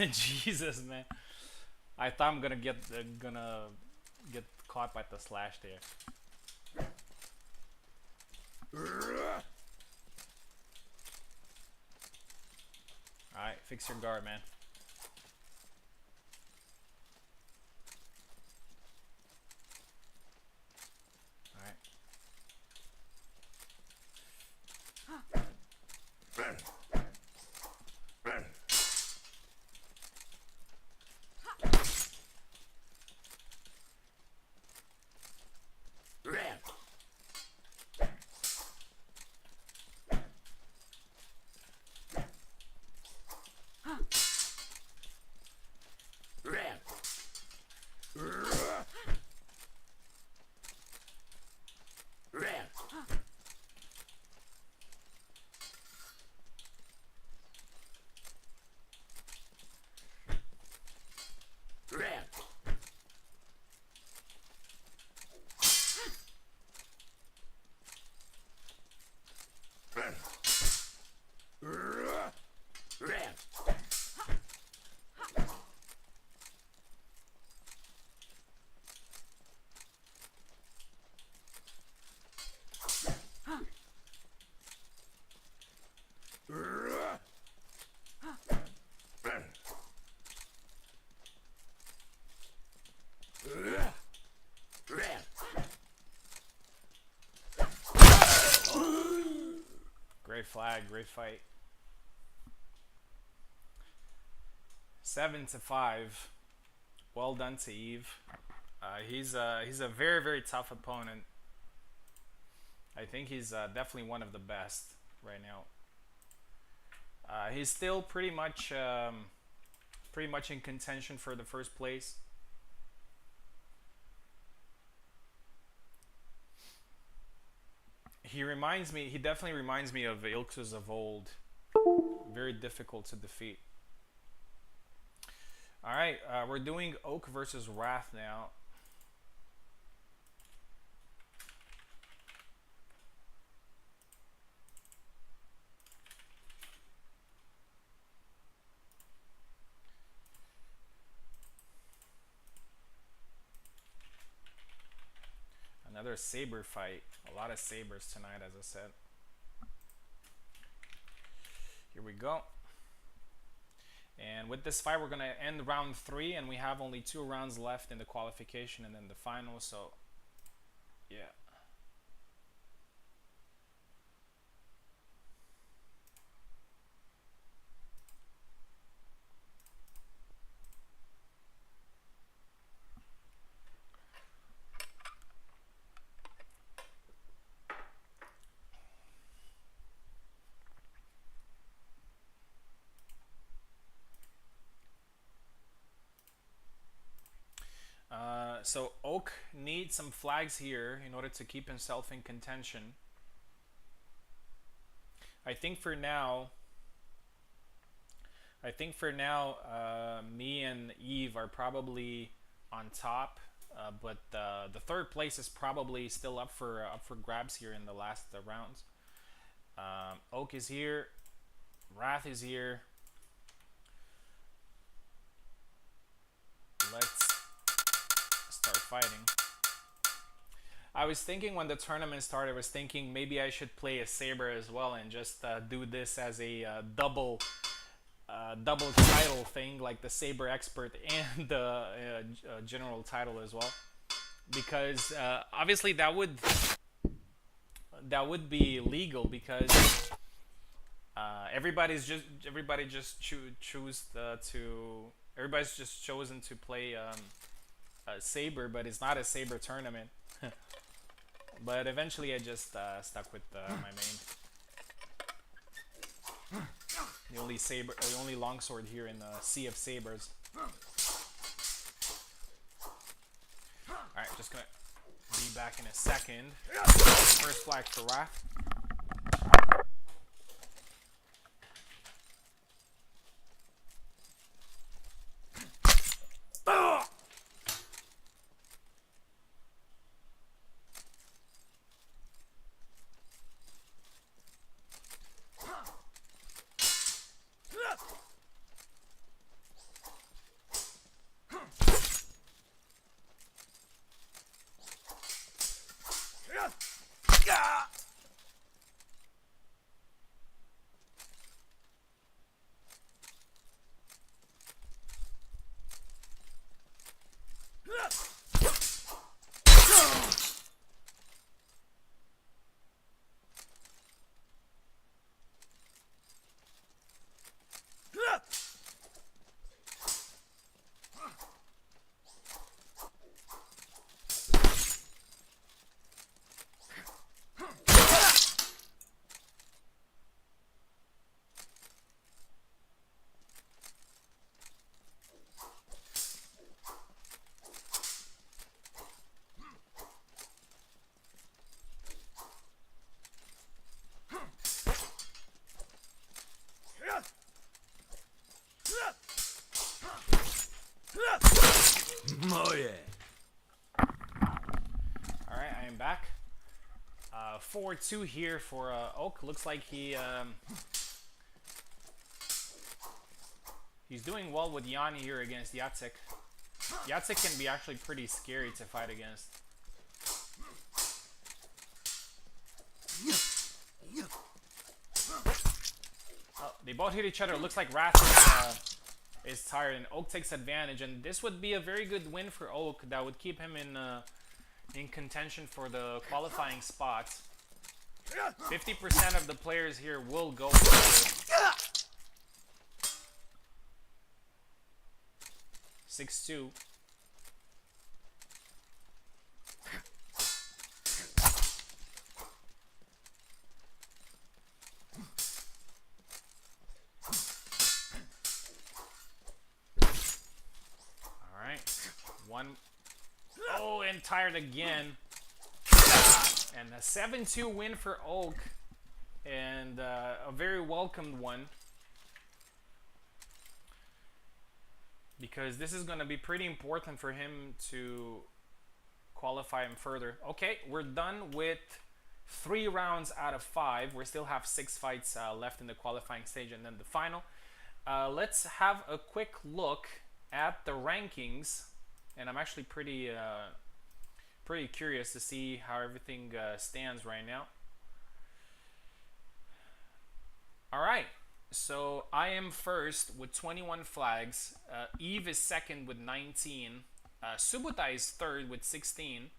[SPEAKER 1] Jesus, man. I thought I'm gonna get caught by the slash there. Alright, fix your guard, man. Alright. Great flag, great fight. 7-5. Well done to Eve. He's a very very tough opponent. I think he's definitely one of the best right now. He's still pretty much in contention for the first place. He definitely reminds me of Ilxus of old. Very difficult to defeat. Alright, we're doing Oak versus Wrath now. Another saber fight. A lot of sabers tonight, as I said. Here we go. And with this fight, we're going to end round 3, and we have only 2 rounds left in the qualification and then the final, so yeah. So Oak needs some flags here in order to keep himself in contention. I think for now, me and Eve are probably on top, but the third place is probably still up for grabs here in the last rounds. Oak is here, Wrath is here. Let's start fighting. I was thinking when the tournament started, I was thinking maybe I should play a saber as well and just do this as a double title thing, like the saber expert and the general title as well, because obviously that would be legal, because everybody's just chosen to play saber, but it's not a saber tournament. But eventually I just stuck with my main. The only longsword here in the sea of sabers. Alright, just gonna be back in a second. First flag for Wrath.
[SPEAKER 2] Oh yeah.
[SPEAKER 1] Alright, I am back. 4-2 here for Oak. Looks like he's doing well with Yanni here against Yatsik. Yatsik can be actually pretty scary to fight against. Oh, they both hit each other. Looks like Wrath is tired and Oak takes advantage, and this would be a very good win for Oak that would keep him in contention for the qualifying spots. 50% of the players here will go for it. 6-2. One. Oh, and tired again. And a 7-2 win for Oak. And a very welcomed one. Because this is going to be pretty important for him to qualify him further. Okay, we're done with 3 rounds out of 5. We still have 6 fights left in the qualifying stage and then the final. Let's have a quick look at the rankings. And I'm actually pretty curious to see how everything stands right now. All right, so I am first with 21 flags. Eve is second with 19. Subutai is third with 16.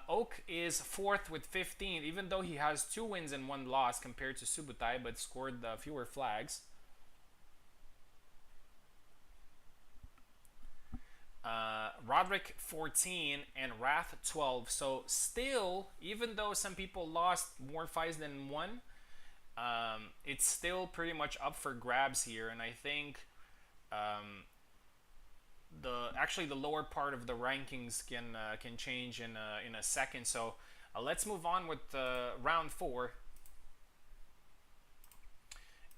[SPEAKER 1] Oak is fourth with 15, even though he has 2 wins and 1 loss compared to Subutai, but scored fewer flags. Roderick 14 and Wrath 12. So still, even though some people lost more fights than won, it's still pretty much up for grabs here. And I think the lower part of the rankings can change in a second. So let's move on with round 4.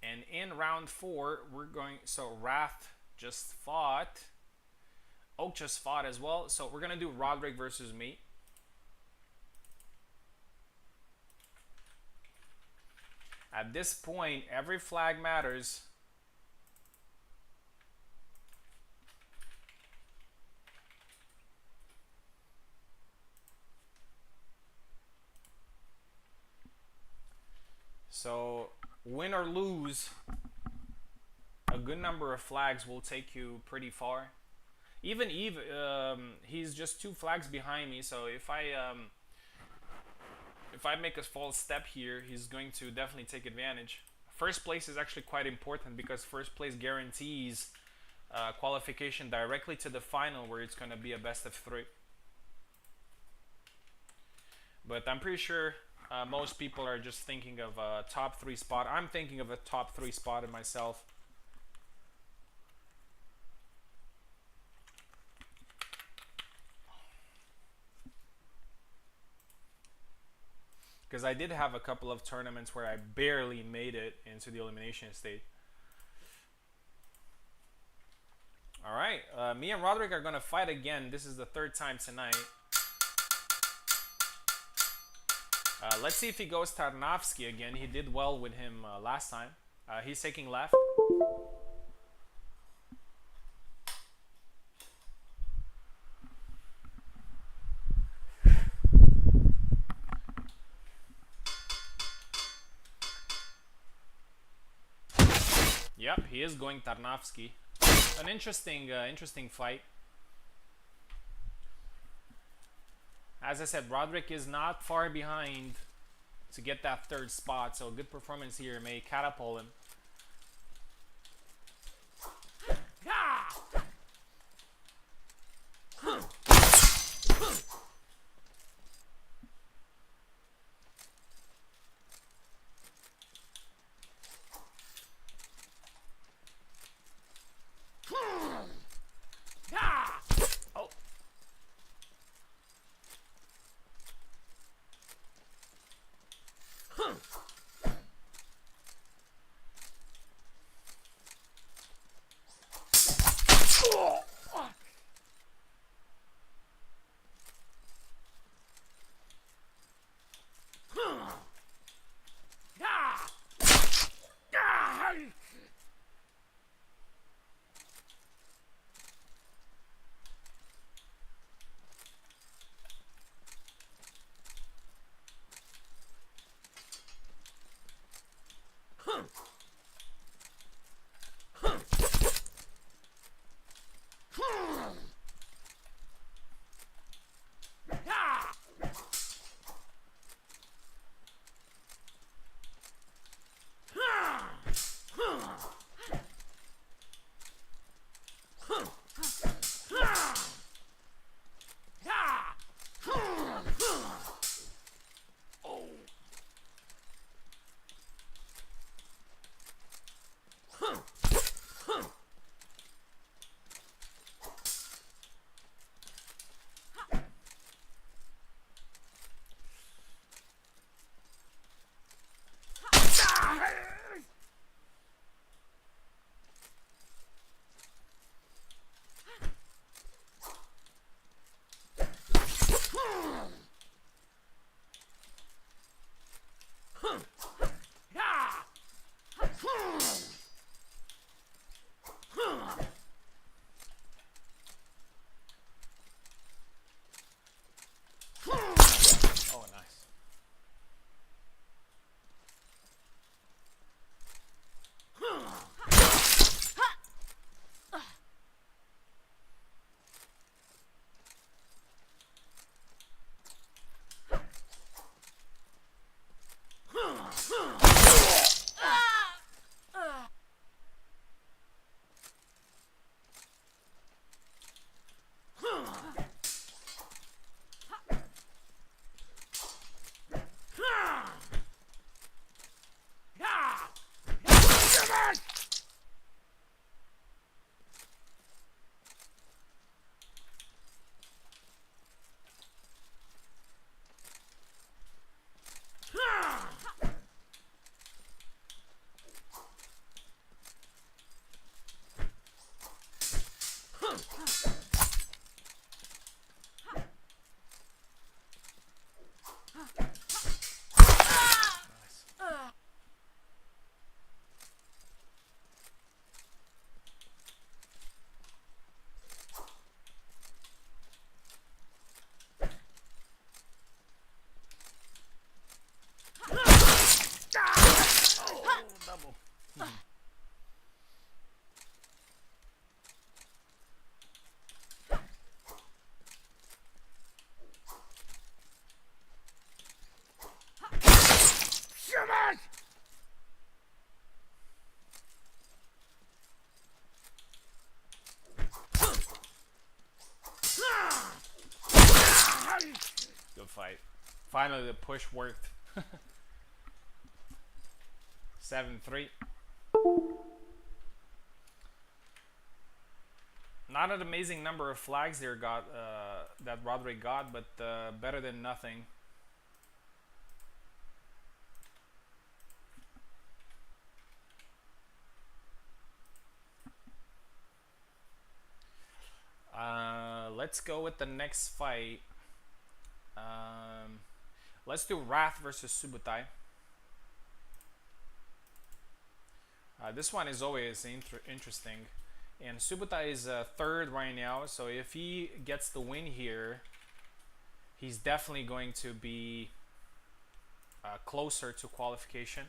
[SPEAKER 1] And in round 4, we're going. So Wrath just fought. Oak just fought as well, so we're gonna do Roderick versus me. At this point, every flag matters. So, win or lose, a good number of flags will take you pretty far. Even Eve, he's just 2 flags behind me, so if I make a false step here, he's going to definitely take advantage. First place is actually quite important because first place guarantees qualification directly to the final, where it's going to be a best of 3. But I'm pretty sure most people are just thinking of a top 3 spot. I'm thinking of a top 3 spot in myself. Because I did have a couple of tournaments where I barely made it into the elimination stage. Alright, me and Roderick are going to fight again. This is the 3rd time tonight. Let's see if he goes Tarnowski again. He did well with him last time. He's taking left. Yep, he is going Tarnowski. An interesting fight. As I said, Roderick is not far behind to get that 3rd spot, so a good performance here may catapult him. Oh, nice. Double. Good fight. Finally, the push worked. 7-3. Not an amazing number of flags there got that Roderick got, but better than nothing. Let's go with the next fight. Let's do Wrath versus Subutai. This one is always interesting. And Subutai is third right now, so if he gets the win here, he's definitely going to be closer to qualification.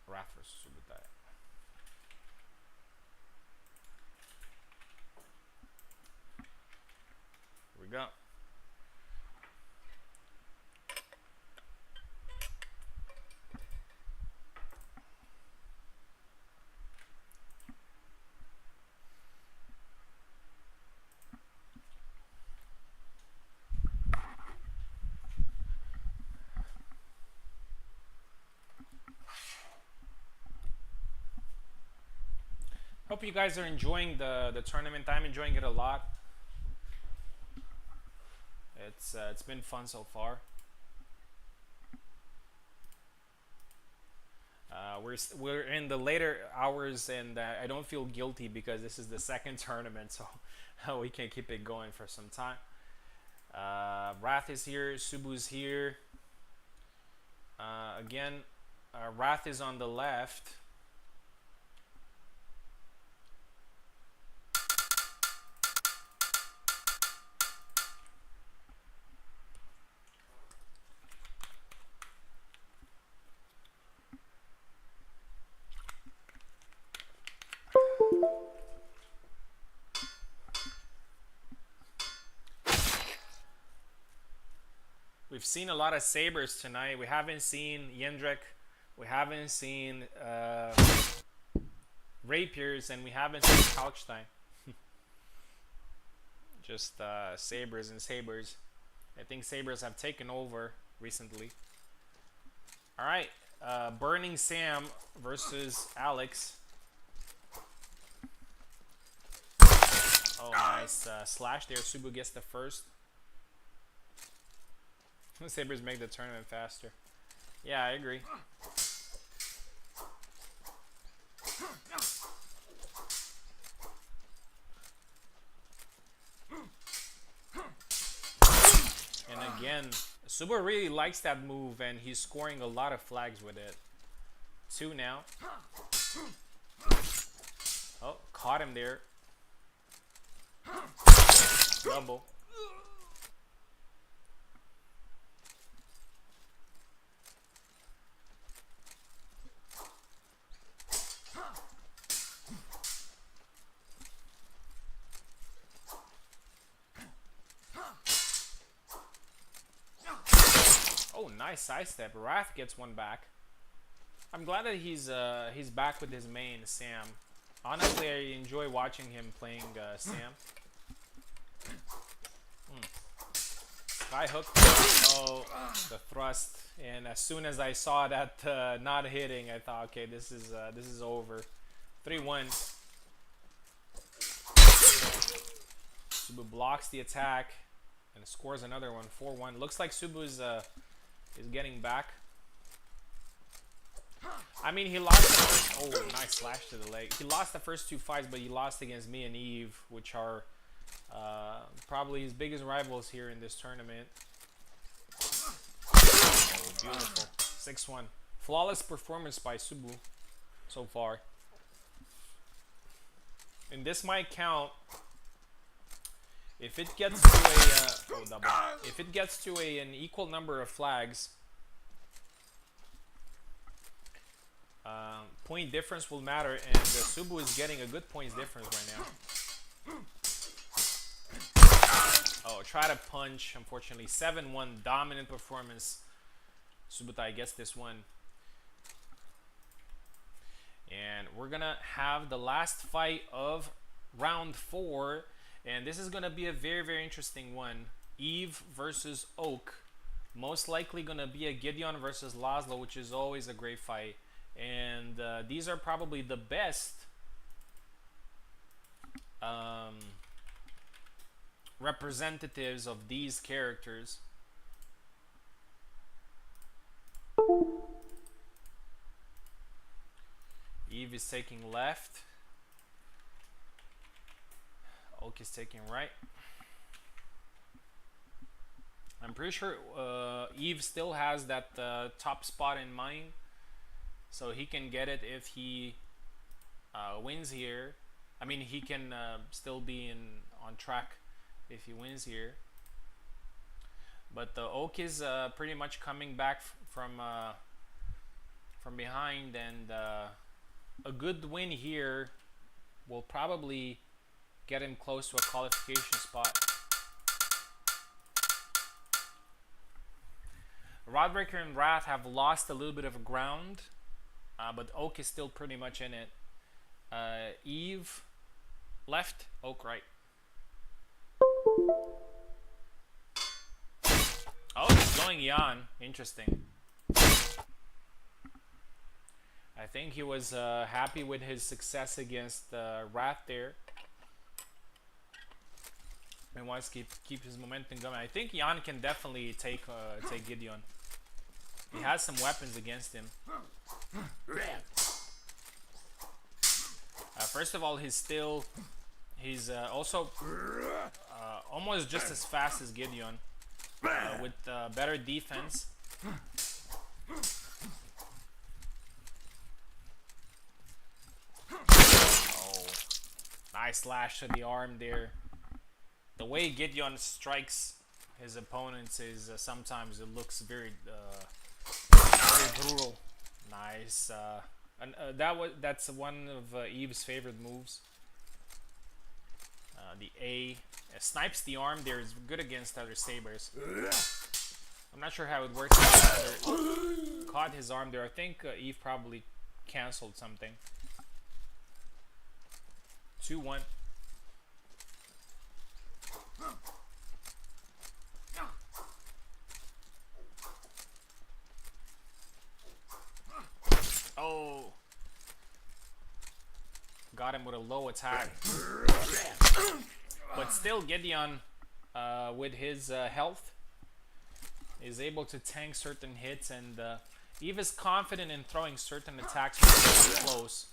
[SPEAKER 1] Wrath versus Subutai. Here we go. Hope you guys are enjoying the tournament. I'm enjoying it a lot. It's been fun so far. We're in the later hours, and I don't feel guilty because this is the second tournament, so we can keep it going for some time. Wrath is here, Subu's here. Again, Wrath is on the left. We've seen a lot of sabers tonight. We haven't seen Yendrek. We haven't seen rapiers, and we haven't seen Kalkstein. Just sabers and sabers. I think sabers have taken over recently. All right, Burning Sam versus Alex. Oh, nice slash there. Subu gets the first. Sabers make the tournament faster. Yeah, I agree. And again, Subu really likes that move, and he's scoring a lot of flags with it. 2 now. Oh, caught him there. Double. Oh, nice sidestep. Wrath gets one back. I'm glad that he's back with his main, Sam. Honestly, I enjoy watching him playing Sam. Sky hook. Oh, the thrust. And as soon as I saw that not hitting, I thought, okay, this is over. 3-1. Subu blocks the attack and scores another one. 4-1. Looks like Subu is getting back. I mean, he lost the first... Oh, nice slash to the leg. He lost the first 2 fights, but he lost against me and Eve, which are probably his biggest rivals here in this tournament. Oh, beautiful. 6-1. Flawless performance by Subu so far. And this might count if it gets to a double. If it gets to an equal number of flags. Point difference will matter, and Subu is getting a good points difference right now. Oh, try to punch. Unfortunately, 7-1 dominant performance. Subutai gets this one. And we're gonna have the last fight of round 4, and this is gonna be a very, very interesting one. Eve versus Oak. Most likely gonna be a Gideon versus Laszlo, which is always a great fight. And these are probably the best representatives of these characters. Eve is taking left. Oak is taking right. I'm pretty sure Eve still has that top spot in mind. So he can get it if he wins here. I mean, he can still be on track if he wins here. But the Oak is pretty much coming back from behind, and a good win here will probably get him close to a qualification spot. Rodbreaker and Wrath have lost a little bit of ground. But Oak is still pretty much in it. Eve left, Oak right. Oh, he's going Yan. Interesting. I think he was happy with his success against Wrath there. And wants to keep his momentum going. I think Yan can definitely take Gideon. He has some weapons against him. First of all, he's also almost just as fast as Gideon, with better defense. Oh, nice slash to the arm there. The way Gideon strikes his opponents is sometimes it looks very brutal. Nice. And that's one of Eve's favorite moves. The A snipes the arm there, is good against other sabers. I'm not sure how it works. Caught his arm there. I think Eve probably canceled something. 2-1. Oh. Got him with a low attack. But still, Gideon, with his health, is able to tank certain hits, and Eve is confident in throwing certain attacks when they're close.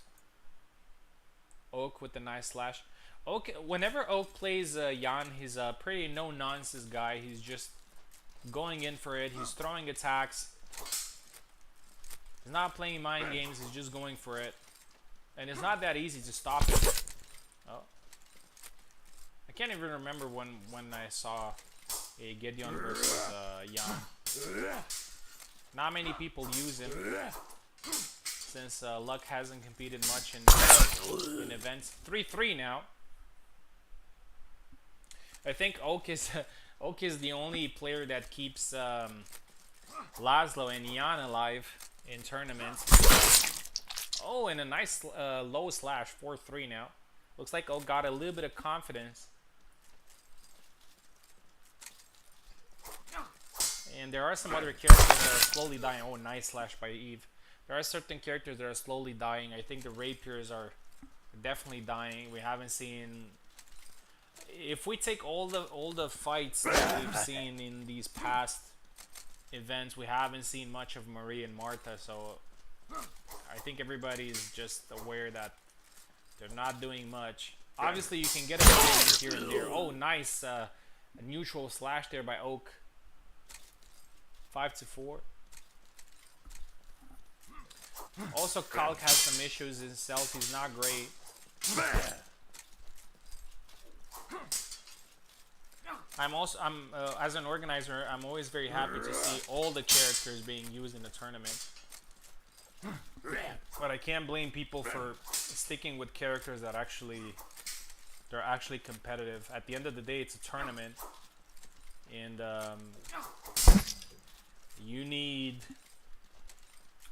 [SPEAKER 1] Oak with a nice slash. Oak, whenever Oak plays Jan, he's a pretty no-nonsense guy. He's just going in for it. He's throwing attacks. He's not playing mind games. He's just going for it. And it's not that easy to stop him. Oh. I can't even remember when I saw a Gideon versus Jan. Not many people use him, since Luck hasn't competed much in events. 3-3 now. I think Oak is the only player that keeps Laszlo and Jan alive in tournaments. Oh, and a nice low slash, 4-3 now. Looks like Oak got a little bit of confidence. And there are some other characters that are slowly dying. Oh, nice slash by Eve. There are certain characters that are slowly dying. I think the rapiers are definitely dying. We haven't seen... If we take all the fights that we've seen in these past events, we haven't seen much of Marie and Martha, so I think everybody is just aware that they're not doing much. Obviously, you can get a win here and there. Oh, nice a neutral slash there by Oak. 5-4. Also, Kalk has some issues himself. He's not great. As an organizer, I'm always very happy to see all the characters being used in the tournament. But I can't blame people for sticking with characters that they're actually competitive. At the end of the day, it's a tournament, and you need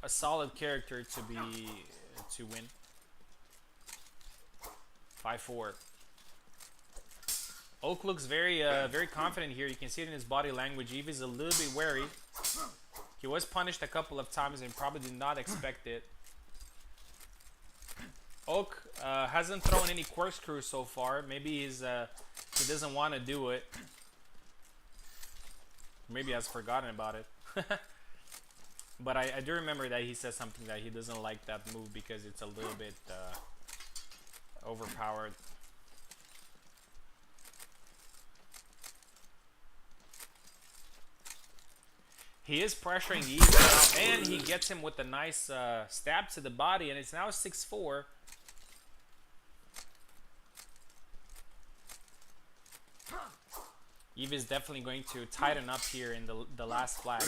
[SPEAKER 1] a solid character to win. 5-4. Oak looks very confident here. You can see it in his body language. Eve is a little bit wary. He was punished a couple of times and probably did not expect it. Oak hasn't thrown any corkscrew so far. Maybe he doesn't want to do it. Maybe he has forgotten about it. But I do remember that he said something that he doesn't like that move because it's a little bit overpowered. He is pressuring Eve now, and he gets him with a nice stab to the body, and it's now 6-4. Eve is definitely going to tighten up here in the last flag.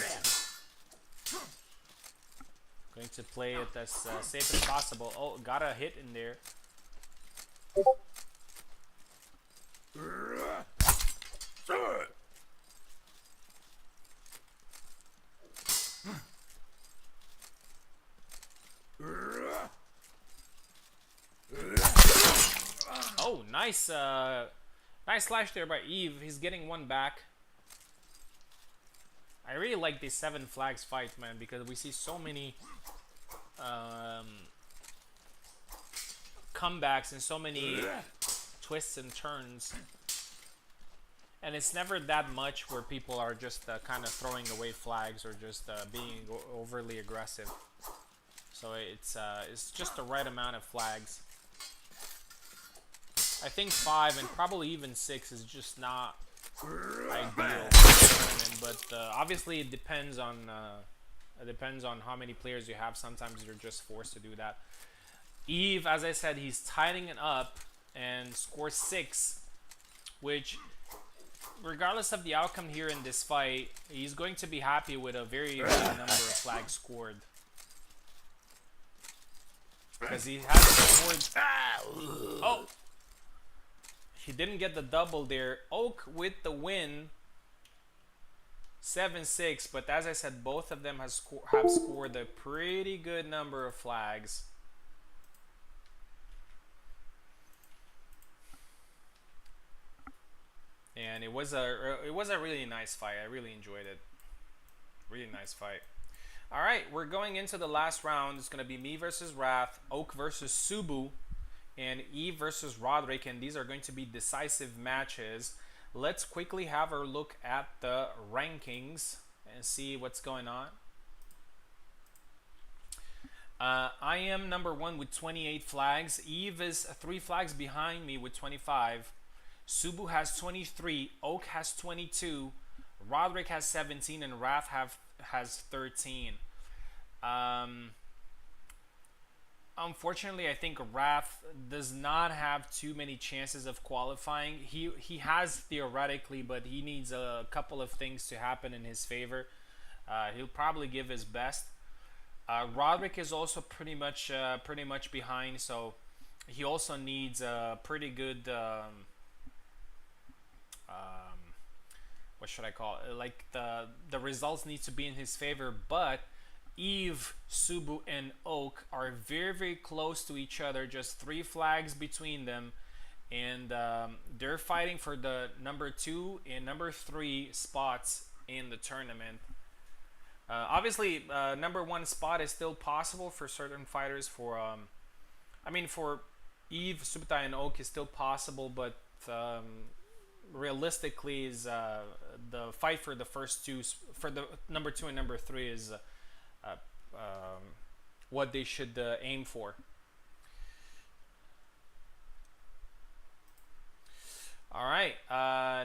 [SPEAKER 1] Going to play it as safe as possible. Oh, got a hit in there. Oh, nice slash there by Eve. He's getting one back. I really like this 7 flags fight, man, because we see so many comebacks and so many twists and turns. And it's never that much where people are just kind of throwing away flags or just being overly aggressive. So it's just the right amount of flags. I think 5 and probably even 6 is just not ideal, but obviously it depends on how many players you have. Sometimes you're just forced to do that. Eve, as I said, he's tightening it up and scores 6, which, regardless of the outcome here in this fight, he's going to be happy with a very big number of flags scored. Because he hasn't scored... Oh! He didn't get the double there. Oak with the win. 7-6, but as I said, both of them have scored a pretty good number of flags. And it was a really nice fight. I really enjoyed it. Really nice fight. All right, we're going into the last round. It's going to be me versus Wrath, Oak versus Subu, and Eve versus Roderick, and these are going to be decisive matches. Let's quickly have a look at the rankings and see what's going on. I am number one with 28 flags. Eve is 3 flags behind me with 25. Subu has 23. Oak has 22. Roderick has 17, and Wrath has 13. Unfortunately, I think Wrath does not have too many chances of qualifying. He has theoretically, but he needs a couple of things to happen in his favor. He'll probably give his best. Roderick is also pretty much behind, so he also needs a pretty good. What should I call it? Like the results need to be in his favor, but Eve, Subu, and Oak are very close to each other, just 3 flags between them, and they're fighting for the number 2 and number 3 spots in the tournament. Obviously, number 1 spot is still possible for certain fighters. For Eve, Subutai, and Oak is still possible, but realistically, is the fight for the first 2, for the number 2 and number 3 is. What they should aim for. All right,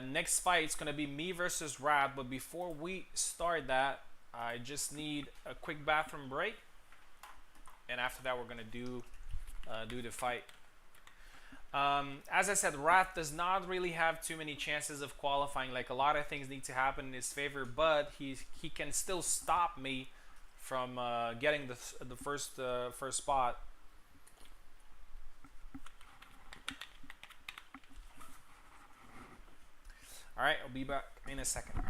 [SPEAKER 1] next fight is gonna be me versus Rab. But before we start that, I just need a quick bathroom break, and after that, we're gonna do the fight. As I said, Wrath does not really have too many chances of qualifying. Like, a lot of things need to happen in his favor, but he can still stop me from getting the first spot. All right, I'll be back in a second.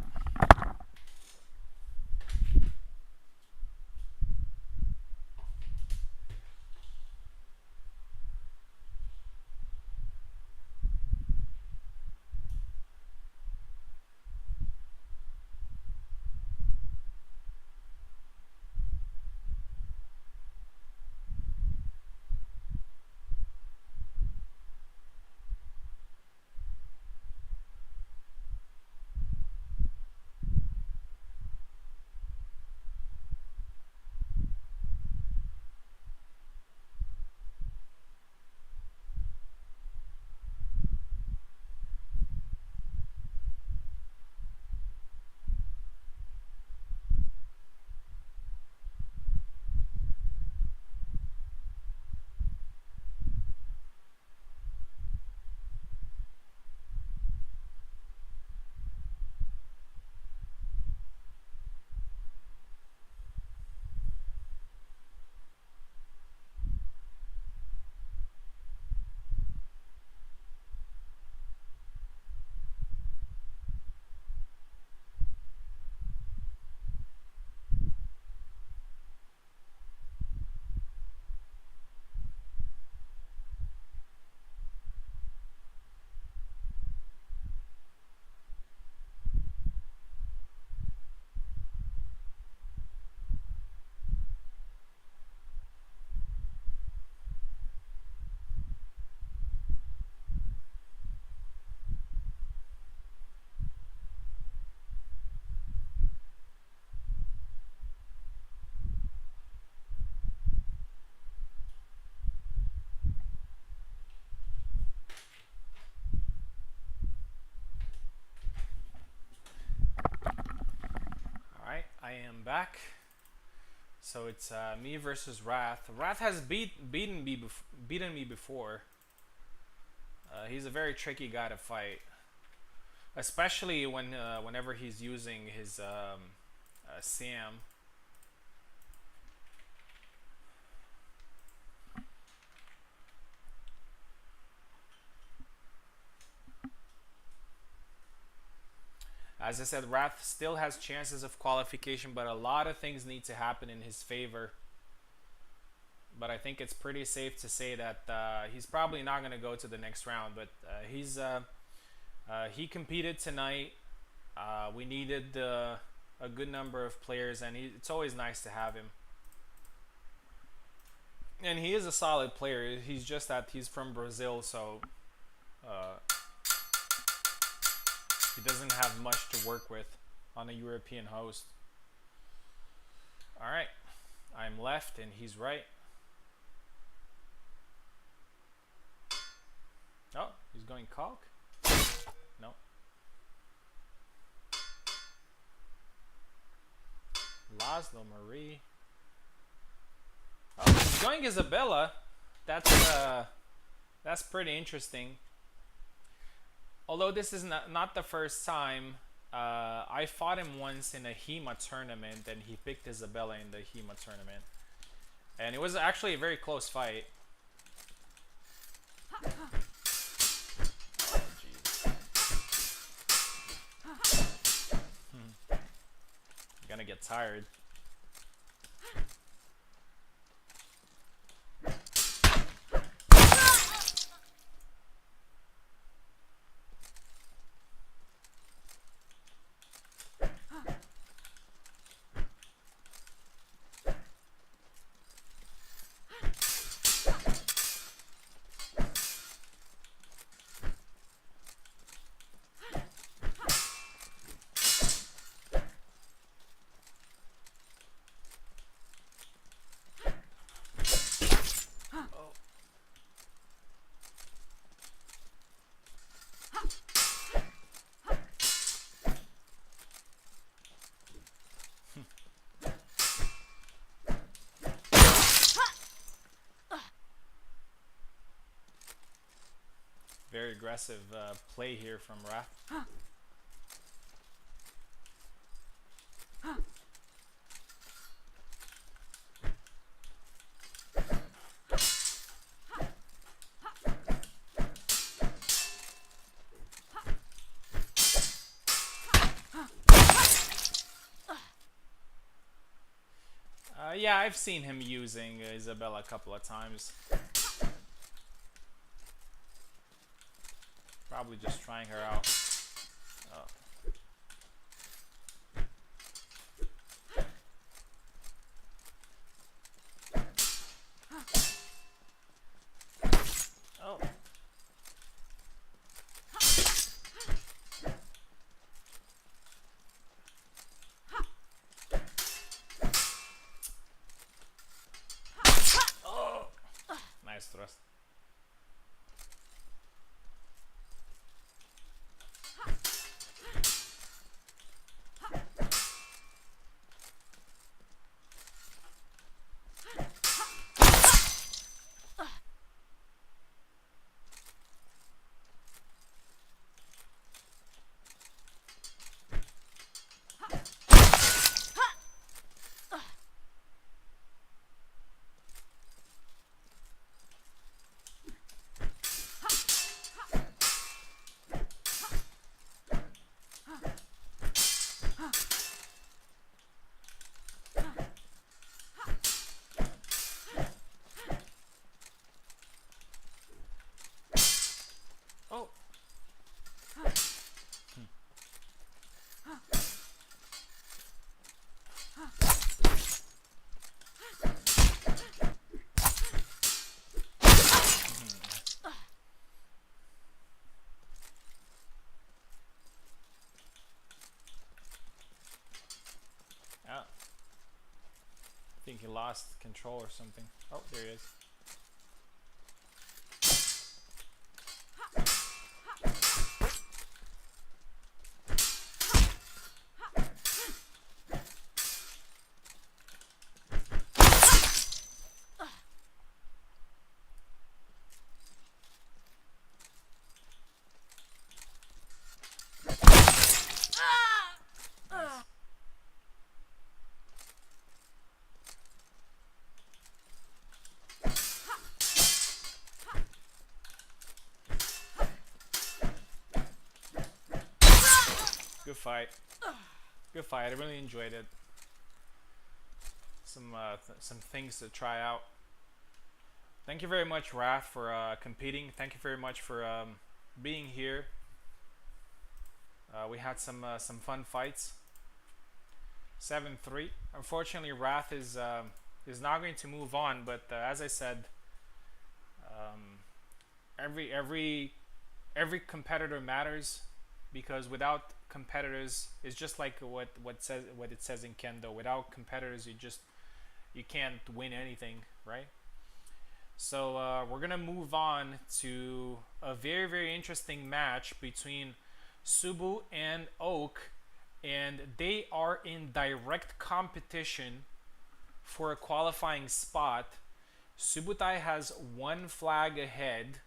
[SPEAKER 1] I am back. So it's me versus Wrath. Wrath has beaten me before. He's a very tricky guy to fight, especially whenever he's using his Sam. As I said, Wrath still has chances of qualification, but a lot of things need to happen in his favor. But I think it's pretty safe to say that he's probably not going to go to the next round. But he competed tonight. We needed a good number of players, and it's always nice to have him. And he is a solid player. He's just that he's from Brazil, so he doesn't have much to work with on a European host. Alright, I'm left and he's right. Oh, he's going Calc? No. Laszlo Marie. Oh, he's going Isabella. That's pretty interesting. Although this is not the first time. I fought him once in a HEMA tournament, and he picked Isabella in the HEMA tournament. And it was actually a very close fight. Oh, jeez. I'm gonna get tired. Very aggressive play here from Wrath. Yeah, I've seen him using Isabella a couple of times. Probably just trying her out. Oh. Oh. Oh. Nice thrust. Oh. I think he lost control or something. Oh, there he is. fight. Good fight. I really enjoyed it. Some things to try out. Thank you very much, Raph, for competing. Thank you very much for being here. We had some fun fights. 7-3. Unfortunately, Raph is not going to move on. But as I said, every competitor matters, because without competitors, it's just like what it says in Kendo. Without competitors, you can't win anything, right? So we're gonna move on to a very interesting match between Subu and Oak, and they are in direct competition for a qualifying spot. Subutai has one flag ahead.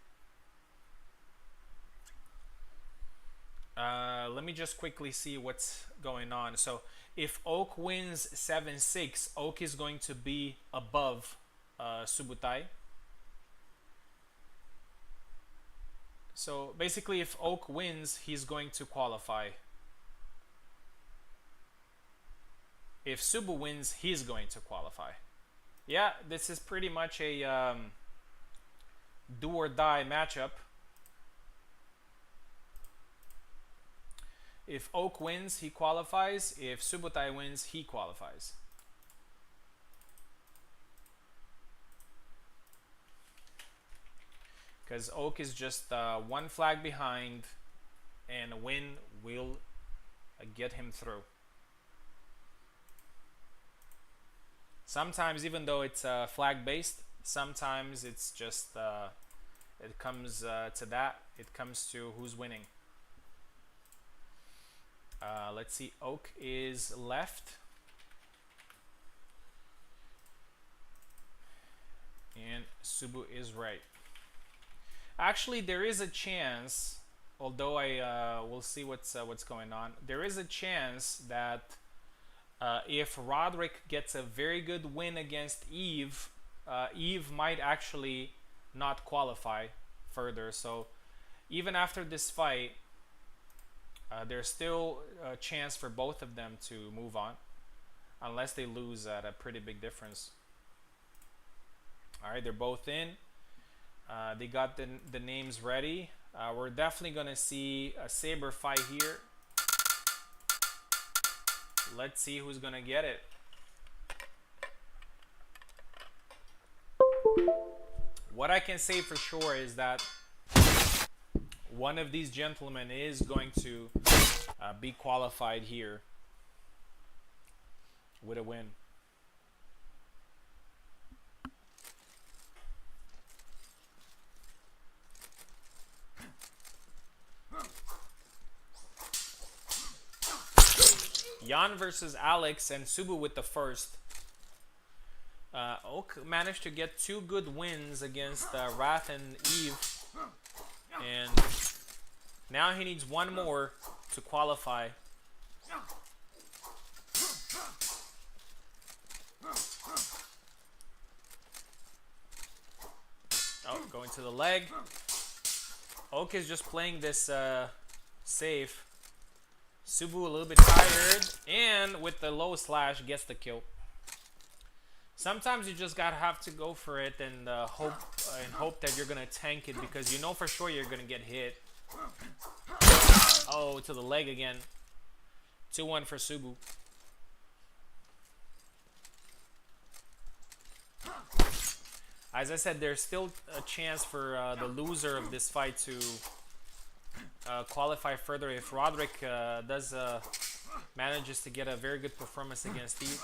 [SPEAKER 1] Let me just quickly see what's going on. So if Oak wins 7-6, Oak is going to be above Subutai. So basically, if Oak wins, he's going to qualify. If Subu wins, he's going to qualify. Yeah, this is pretty much a do or die matchup. If Oak wins, he qualifies. If Subutai wins, he qualifies. Because Oak is just one flag behind, and a win will get him through. Sometimes, even though it's flag based, sometimes it's just it comes to that. It comes to who's winning. Let's see. Oak is left, and Subu is right. Actually, there is a chance, although I will see what's going on. There is a chance that if Roderick gets a very good win against Eve, Eve might actually not qualify further. So even after this fight, there's still a chance for both of them to move on, unless they lose at a pretty big difference. All right, they're both in. They got the names ready. We're definitely going to see a saber fight here. Let's see who's going to get it. What I can say for sure is that one of these gentlemen is going to be qualified here with a win. Jan versus Alex, and Subu with the first. Oak managed to get 2 good wins against Wrath and Eve, and now he needs 1 more to qualify. Oh, going to the leg. Oak is just playing this safe. Subu a little bit tired, and with the low slash gets the kill. Sometimes you just gotta have to go for it and hope that you're gonna tank it, because you know for sure you're gonna get hit. Oh, to the leg again. 2-1 for Subu. As I said, there's still a chance for the loser of this fight to qualify further if Roderick manages to get a very good performance against Steve.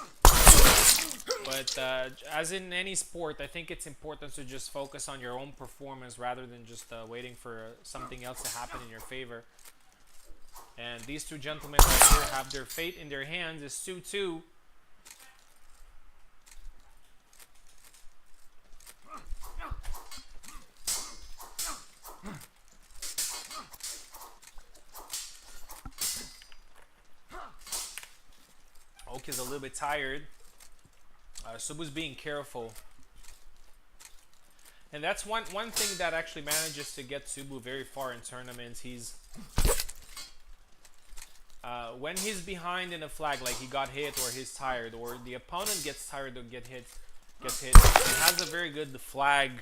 [SPEAKER 1] But as in any sport, I think it's important to just focus on your own performance rather than just waiting for something else to happen in your favor. And these two gentlemen right here have their fate in their hands. It's 2-2. Oak is a little bit tired. Subu's being careful. And that's one thing that actually manages to get Subu very far in tournaments. He's when he's behind in a flag, like he got hit or he's tired or the opponent gets tired or gets hit, he has a very good flag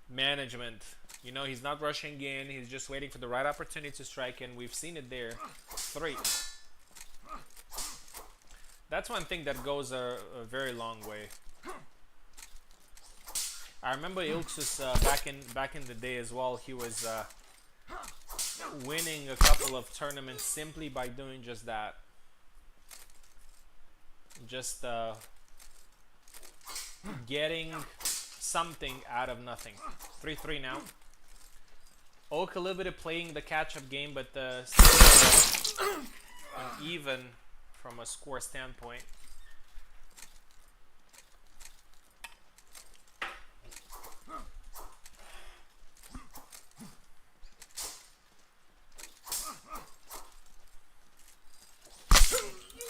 [SPEAKER 1] management. You know, he's not rushing in, he's just waiting for the right opportunity to strike, and we've seen it there. 3. That's one thing that goes a very long way. I remember Ilksus back in the day as well. He was winning a couple of tournaments simply by doing just that. Just getting something out of nothing. 3-3 now. Oak a little bit of playing the catch-up game, but still even from a score standpoint.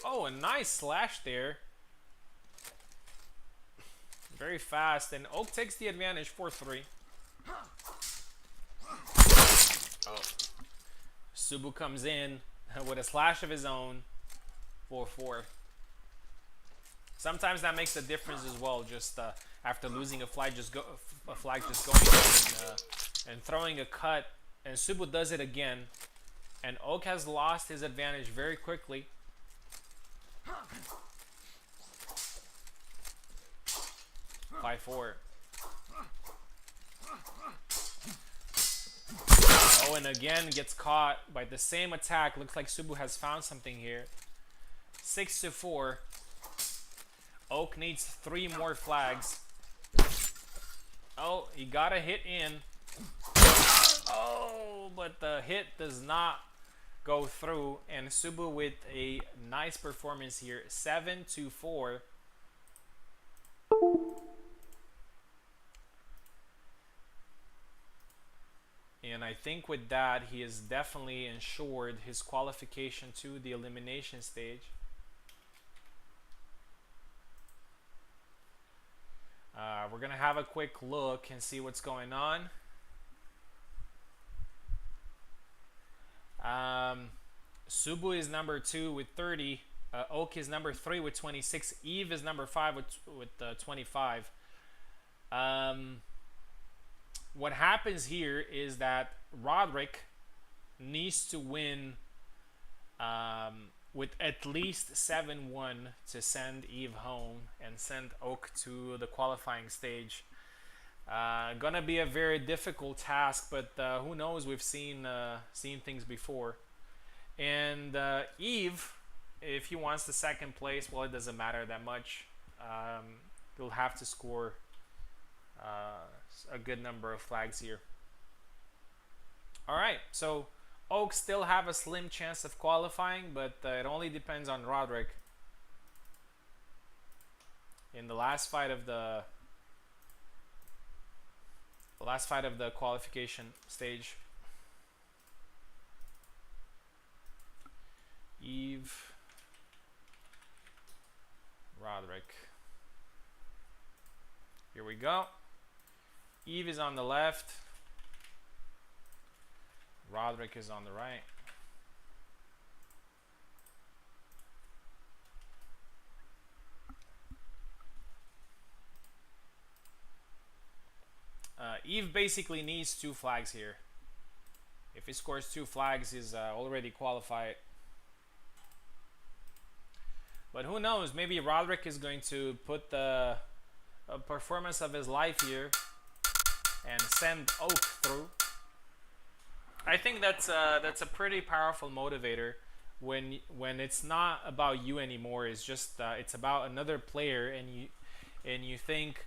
[SPEAKER 1] Oh, a nice slash there. Very fast, and Oak takes the advantage. 4-3. Oh. Subu comes in with a slash of his own. 4-4. Sometimes that makes a difference as well. Just after losing a flag, just going and throwing a cut, and Subu does it again, and Oak has lost his advantage very quickly. 5-4. Oh, and again gets caught by the same attack. Looks like Subu has found something here. 6-4. Oak needs 3 more flags. Oh, he got a hit in. Oh, but the hit does not go through, and Subu with a nice performance here. 7-4. And I think with that, he has definitely ensured his qualification to the elimination stage. We're gonna have a quick look and see what's going on. Subu is number 2 with 30. Oak is number 3 with 26. Eve is number 5 with 25. What happens here is that Roderick needs to win with at least 7-1 to send Eve home and send Oak to the qualifying stage. Gonna be a very difficult task, but who knows? We've seen things before. And Eve, if he wants the 2nd place, well, it doesn't matter that much. He'll have to score a good number of flags here. All right, so Oak still have a slim chance of qualifying, but it only depends on Roderick. In the last fight of the qualification stage, Eve, Roderick. Here we go. Eve is on the left. Roderick is on the right. Eve basically needs 2 flags here. If he scores 2 flags, he's already qualified. But who knows? Maybe Roderick is going to put the performance of his life here and send Oak through. I think that's a pretty powerful motivator when it's not about you anymore. It's just it's about another player, and you think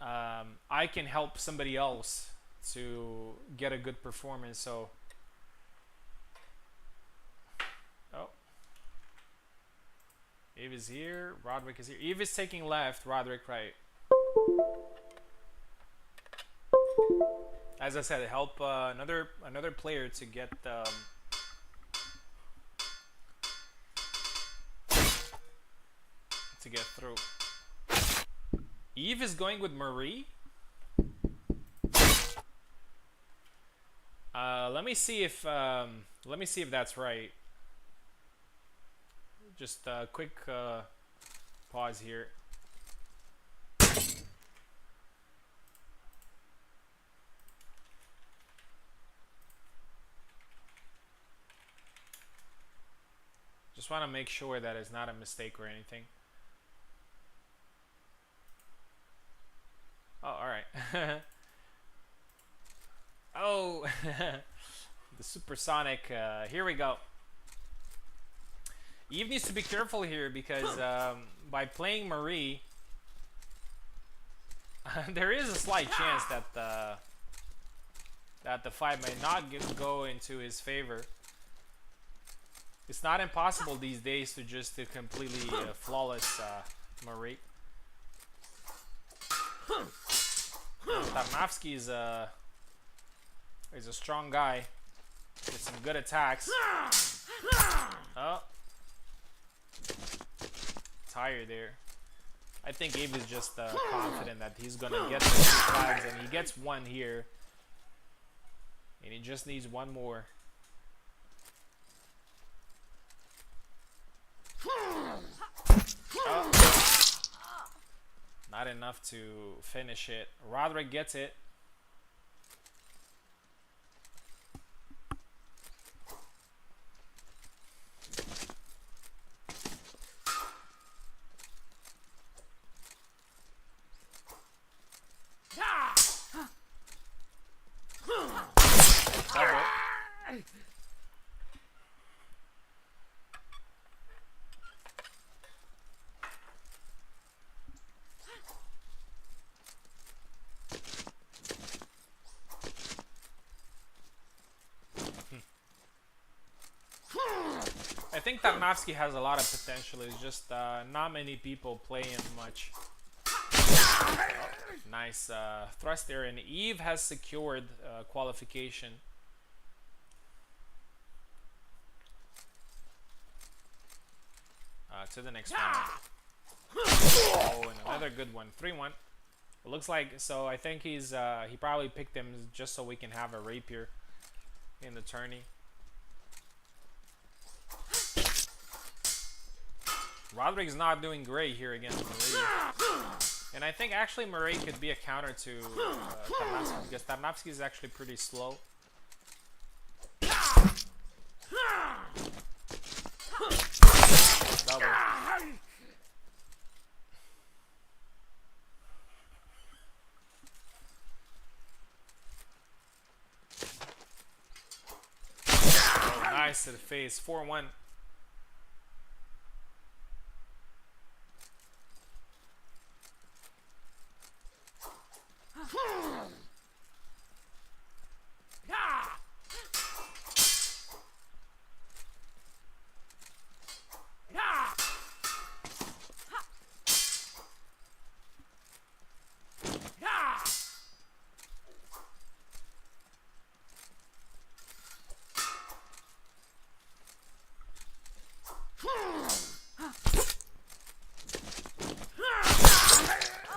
[SPEAKER 1] I can help somebody else to get a good performance. So, oh, Eve is here, Roderick is here. Eve is taking left, Roderick right. As I said, help another player to get through. Eve is going with Marie. Let me see if that's right. Just a quick pause here. Just want to make sure that it's not a mistake or anything. Oh, alright. Oh, the supersonic. Here we go. Eve needs to be careful here because by playing Marie, there is a slight chance that the fight might not go into his favor. It's not impossible these days to just completely flawless Marie. Tarnowski is a strong guy with some good attacks. Oh, tired there. I think Abe is just confident that he's gonna get the 2 flags, and he gets 1 here, and he just needs 1 more. Oh. Not enough to finish it. Roderick gets it. Double. I think Tarnowski has a lot of potential. It's just not many people play him much. Oh, nice thrust there, and Eve has secured qualification. To the next round. Oh, and another good one. 3-1. It looks like, so I think he probably picked him just so we can have a rapier in the tourney. Roderick's not doing great here against Marie. And I think actually Marie could be a counter to Tarnowski, because Tarnowski is actually pretty slow. Double. Oh, nice to the face. 4-1.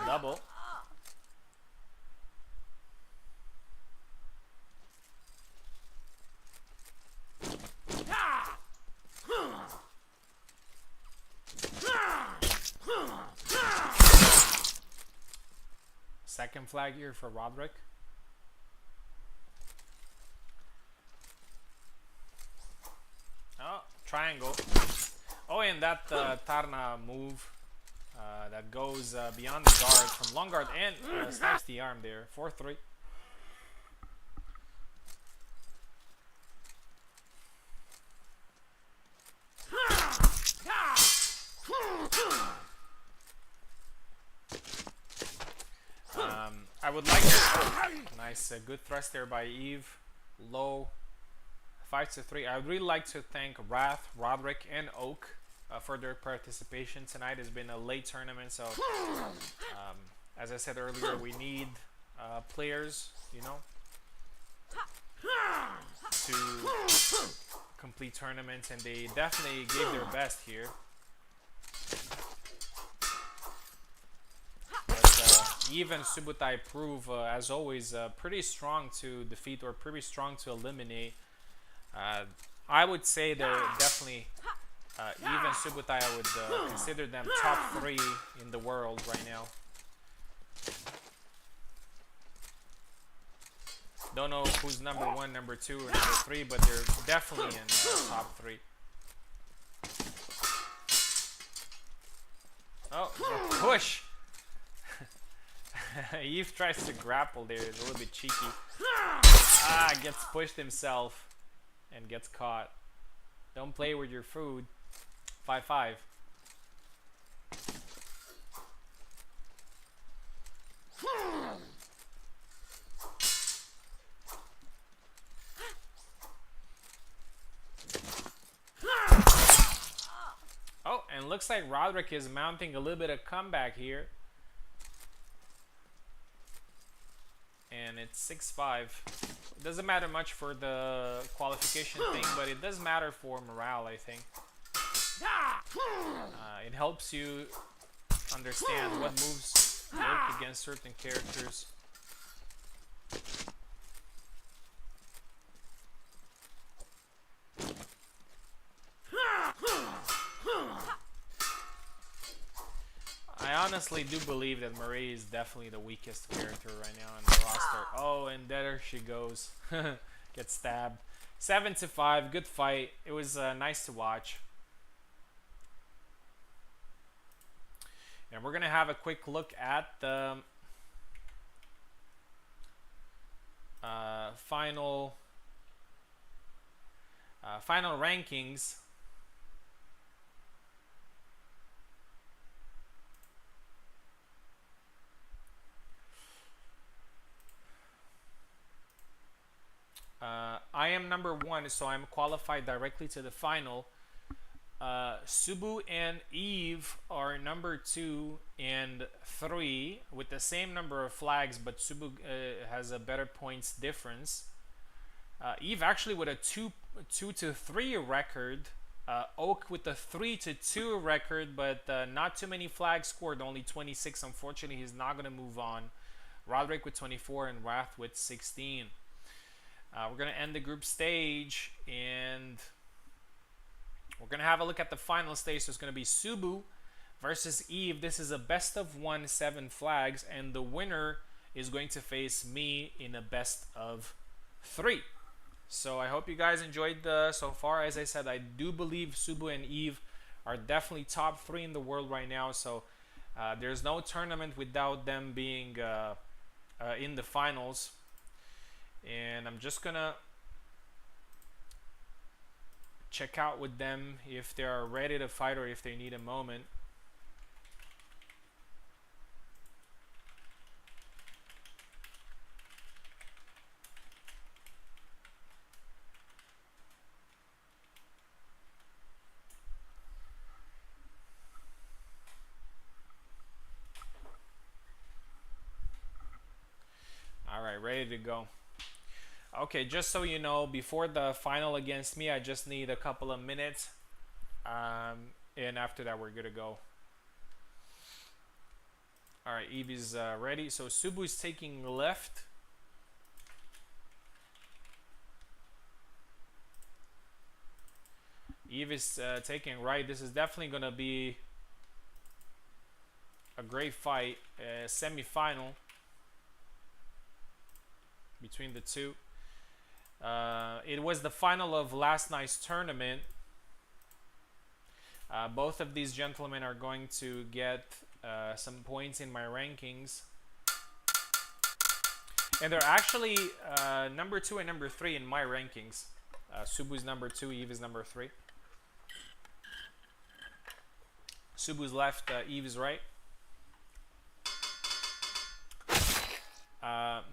[SPEAKER 1] Double. Second flag here for Roderick. Oh, triangle. Oh, and that Tarna move that goes beyond the guard from long guard and snaps the arm there. 4-3. I would like to... Nice, good thrust there by Eve. Low. 5-3. I would really like to thank Wrath, Roderick, and Oak for their participation tonight. It's been a late tournament, so as I said earlier, we need players, you know, to complete tournaments, and they definitely gave their best here. Even Subutai prove, as always, pretty strong to defeat or pretty strong to eliminate. I would say they're definitely Even Subutai, I would consider them top 3 in the world right now. Don't know who's number 1, number 2, or number 3, but they're definitely in top 3. Oh, push! Eve tries to grapple there, it's a little bit cheeky. Ah, gets pushed himself and gets caught. Don't play with your food. 5-5. Oh, and looks like Roderick is mounting a little bit of comeback here. And it's 6-5. It doesn't matter much for the qualification thing, but it does matter for morale, I think. It helps you understand what moves work against certain characters. I honestly do believe that Marie is definitely the weakest character right now on the roster. Oh, and there she goes. Gets stabbed. 7-5. Good fight. It was nice to watch. And we're gonna have a quick look at the final rankings. I am number 1, so I'm qualified directly to the final. Subu and Eve are number 2 and 3 with the same number of flags, but Subu has a better points difference. Eve actually with a 2-3 record. Oak with a 3-2 record, but not too many flags scored, only 26. Unfortunately, he's not going to move on. Roderick with 24 and Wrath with 16. We're going to end the group stage, and we're going to have a look at the final stage. So it's going to be Subu versus Eve. This is a best of 1, 7 flags, and the winner is going to face me in a best of 3. So I hope you guys enjoyed so far. As I said, I do believe Subu and Eve are definitely top 3 in the world right now. So there's no tournament without them being in the finals. And I'm just gonna check out with them if they are ready to fight or if they need a moment. All right, ready to go. Okay, just so you know, before the final against me, I just need a couple of minutes. And after that, we're good to go. All right, Eve is ready. So Subu is taking left. Eve is taking right. This is definitely going to be a great fight, semi-final between the two. It was the final of last night's tournament. Both of these gentlemen are going to get some points in my rankings. And they're actually number 2 and number 3 in my rankings. Subu's number 2, Eve is number 3. Subu's left, Eve is right.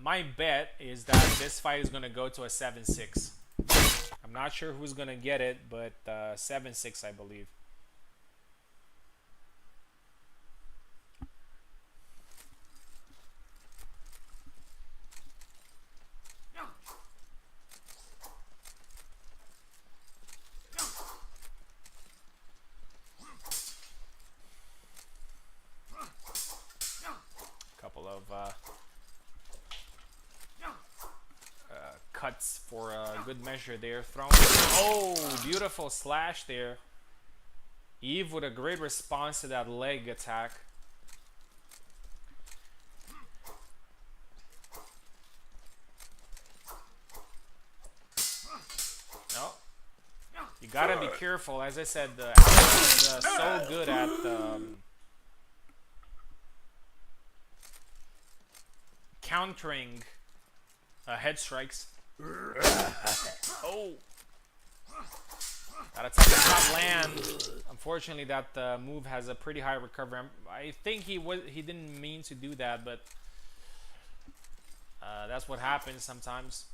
[SPEAKER 1] My bet is that this fight is going to go to a 7-6. I'm not sure who's going to get it, but 7-6 I believe. Couple of cuts for a good measure there. Thrown. Oh, beautiful slash there. Eve with a great response to that leg attack. Oh, you gotta be careful. As I said, Alex is so good at countering head strikes. Oh, that attack does not land. Unfortunately, that move has a pretty high recovery. I think he didn't mean to do that, but that's what happens sometimes.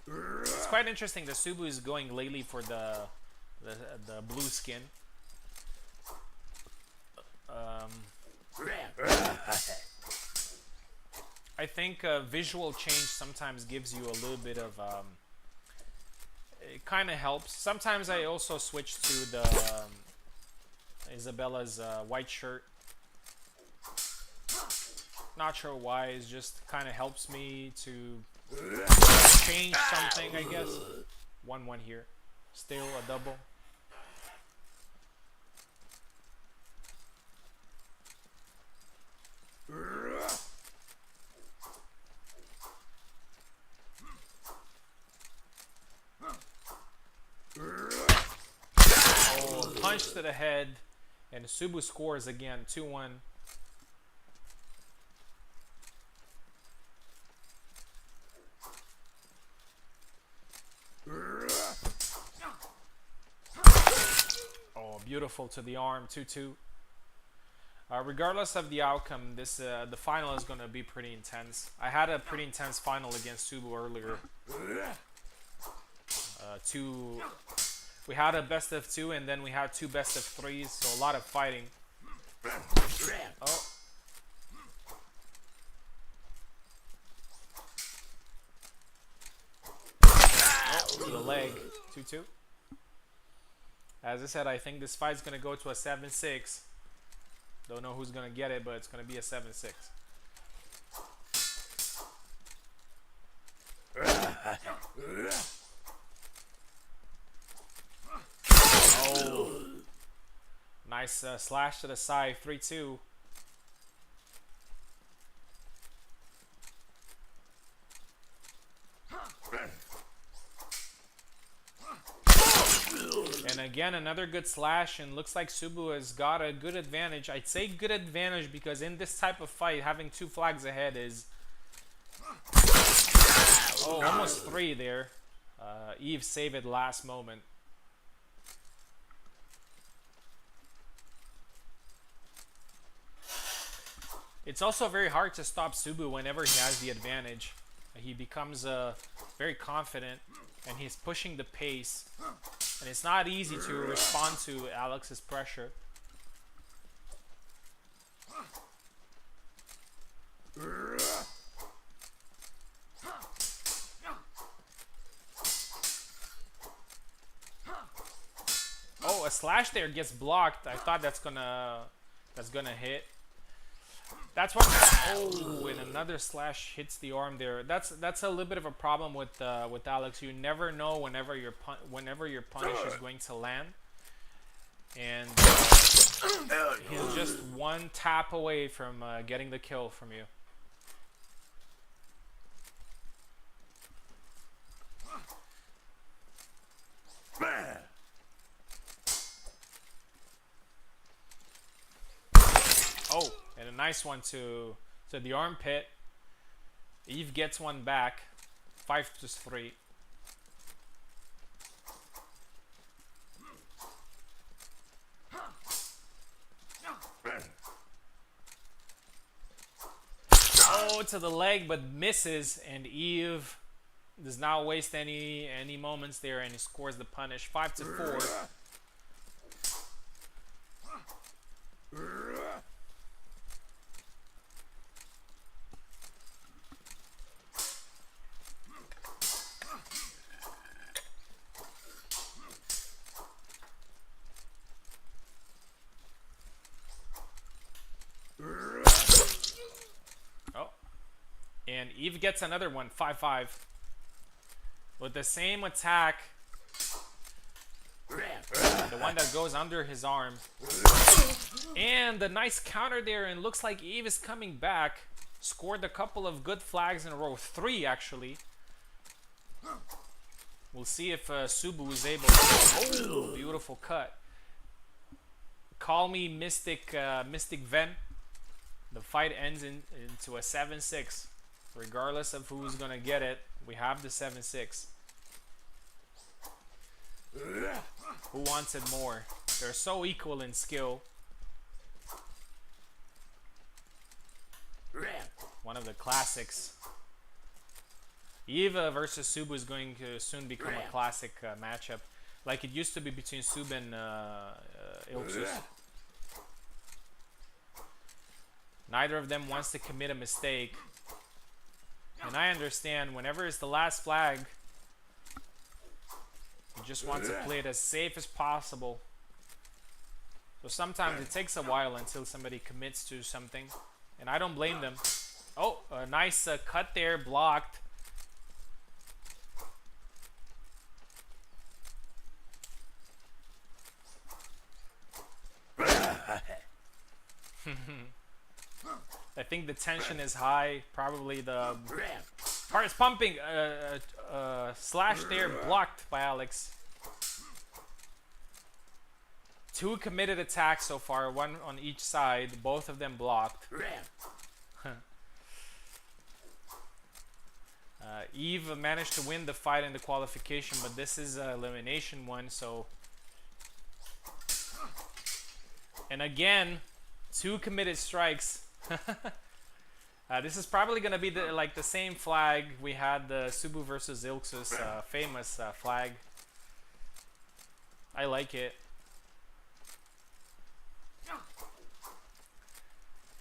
[SPEAKER 1] It's quite interesting that Subu is going lately for the blue skin. I think visual change sometimes gives you a little bit of it kind of helps. Sometimes I also switch to the Isabella's white shirt. Not sure why. It just kind of helps me to change something, I guess. 1-1 here. Still a double. Oh, punch to the head, and Subu scores again, 2-1. Oh, beautiful to the arm, 2-2. Regardless of the outcome, this the final is going to be pretty intense. I had a pretty intense final against Subu earlier. We had a best of 2, and then we had 2 best of 3s, so a lot of fighting. Oh. To the leg, 2-2. As I said, I think this fight's gonna go to a 7-6. Don't know who's gonna get it, but it's gonna be a 7-6. Oh, nice slash to the side, 3-2. And again, another good slash, and looks like Subu has got a good advantage. I'd say good advantage because in this type of fight, having 2 flags ahead is... Oh, almost 3 there. Eve saved it last moment. It's also very hard to stop Subu whenever he has the advantage. He becomes very confident, and he's pushing the pace. And it's not easy to respond to Alex's pressure. Oh, a slash there gets blocked. I thought that's gonna hit. That's what. Oh, and another slash hits the arm there. That's a little bit of a problem with Alex. You never know whenever your punish is going to land, and he's just 1 tap away from getting the kill from you. Oh, and a nice one to the armpit. Eve gets one back. 5-3. Oh, to the leg, but misses, and Eve does not waste any moments there, and he scores the punish. 5-4. And Eve gets another one, 5-5. With the same attack. The one that goes under his arm. And a nice counter there, and looks like Eve is coming back. Scored a couple of good flags in a row. 3, actually. We'll see if Subu is able to... Oh, beautiful cut. Call me Mystic Ven. The fight ends into a 7-6. Regardless of who's going to get it, we have the 7-6. Who wants it more? They're so equal in skill. One of the classics. Eva versus Subu is going to soon become a classic matchup, like it used to be between Subu and Ilksus. Neither of them wants to commit a mistake, and I understand whenever it's the last flag, you just want to play it as safe as possible. So sometimes it takes a while until somebody commits to something, and I don't blame them. Oh, a nice cut there, blocked. I think the tension is high. Probably the heart is pumping. Slash there, blocked by Alex. 2 committed attacks so far, 1 on each side. Both of them blocked. Eve managed to win the fight in the qualification, but this is an elimination one, so... And again, 2 committed strikes. This is probably going to be the same flag we had the Subu versus Ilksus famous flag. I like it.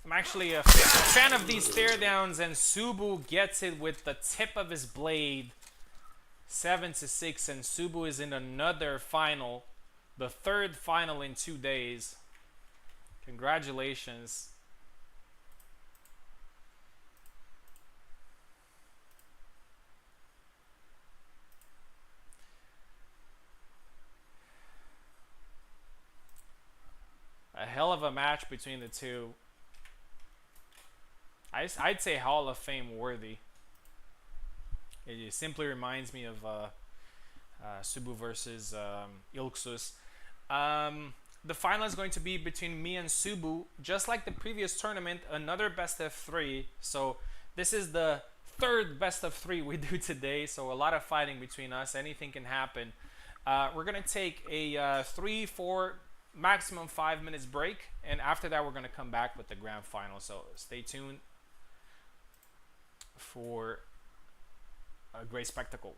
[SPEAKER 1] I'm actually a fan of these stare downs, and Subu gets it with the tip of his blade. 7-6, and Subu is in another final, the 3rd final in 2 days. Congratulations. A hell of a match between the two. I'd say Hall of Fame worthy. It simply reminds me of Subu versus Ilksus. The final is going to be between me and Subu, just like the previous tournament, another best of 3. So this is the 3rd best of 3 we do today, so a lot of fighting between us. Anything can happen. We're going to take a 3, 4, maximum 5 minutes break, and after that we're going to come back with the grand final. So stay tuned for a great spectacle.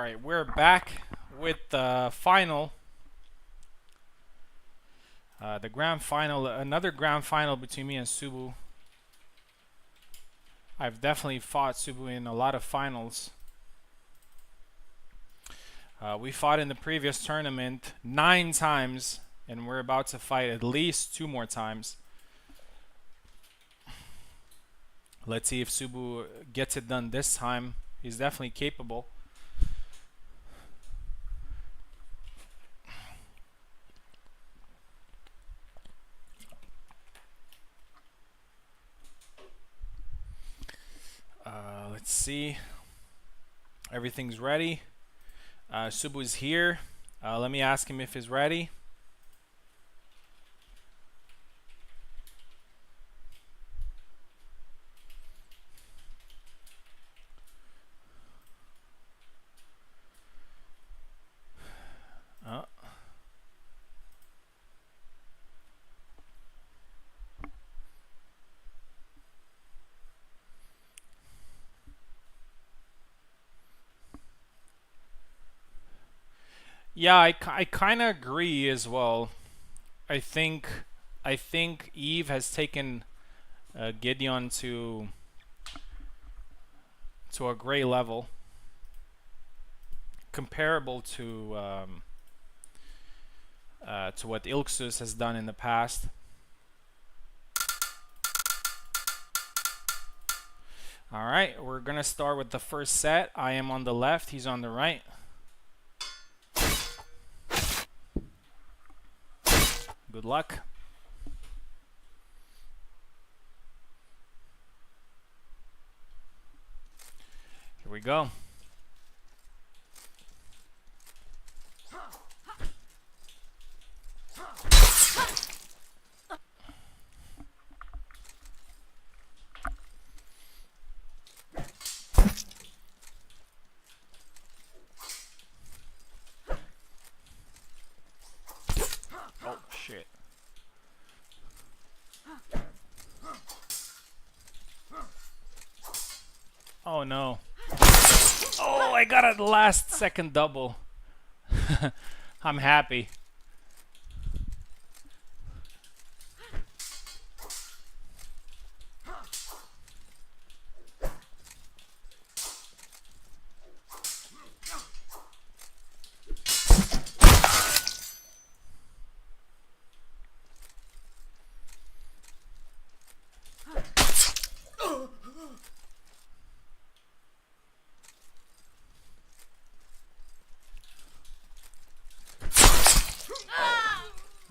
[SPEAKER 1] Alright, we're back with the final. The grand final, another grand final between me and Subu. I've definitely fought Subu in a lot of finals. We fought in the previous tournament 9 times, and we're about to fight at least 2 more times. Let's see if Subu gets it done this time. He's definitely capable. Let's see. Everything's ready. Subu's here. Let me ask him if he's ready. Yeah, I kind of agree as well. I think Eve has taken Gideon to a great level, comparable to what Ilksus has done in the past. All right, we're gonna start with the first set. I am on the left, he's on the right. Good luck. Here we go. Oh, shit. Oh no. Oh, I got a last second double. I'm happy.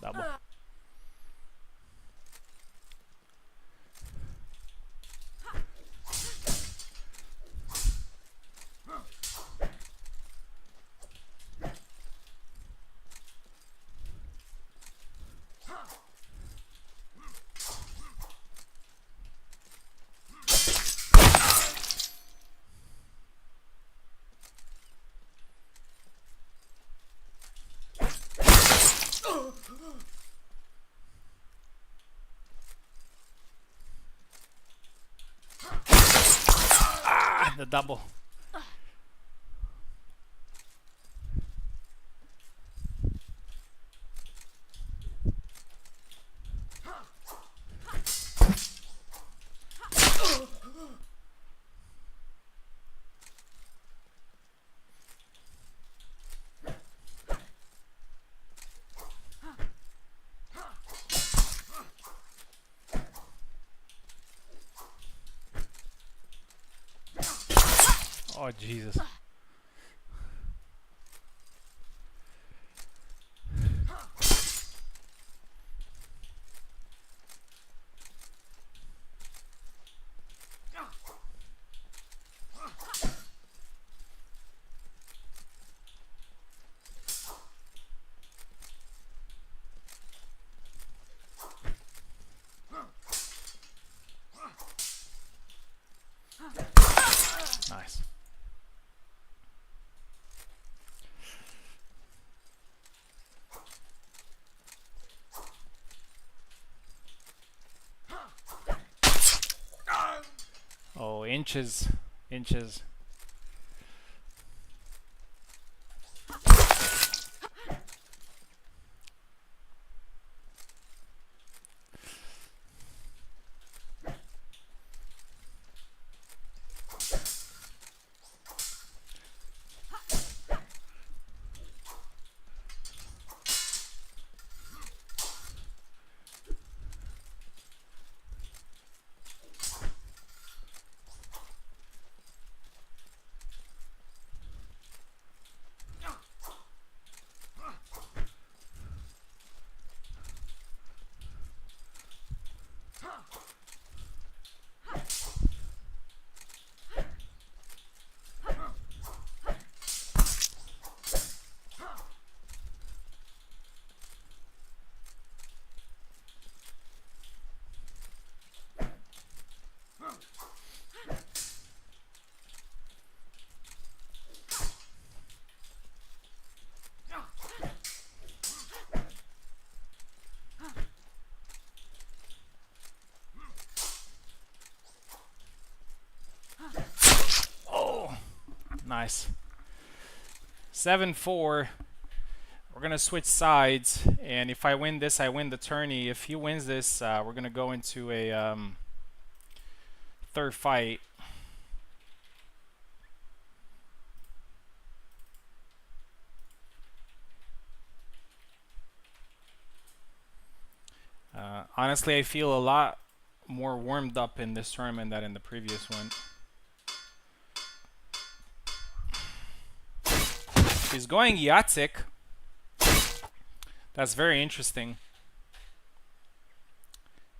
[SPEAKER 1] Double. The double. Oh, Jesus. Nice. Oh, inches. Inches. Nice. 7-4. We're gonna switch sides, and if I win this, I win the tourney. If he wins this, we're gonna go into a third fight. Honestly, I feel a lot more warmed up in this tournament than in the previous one. He's going Yatsik. That's very interesting.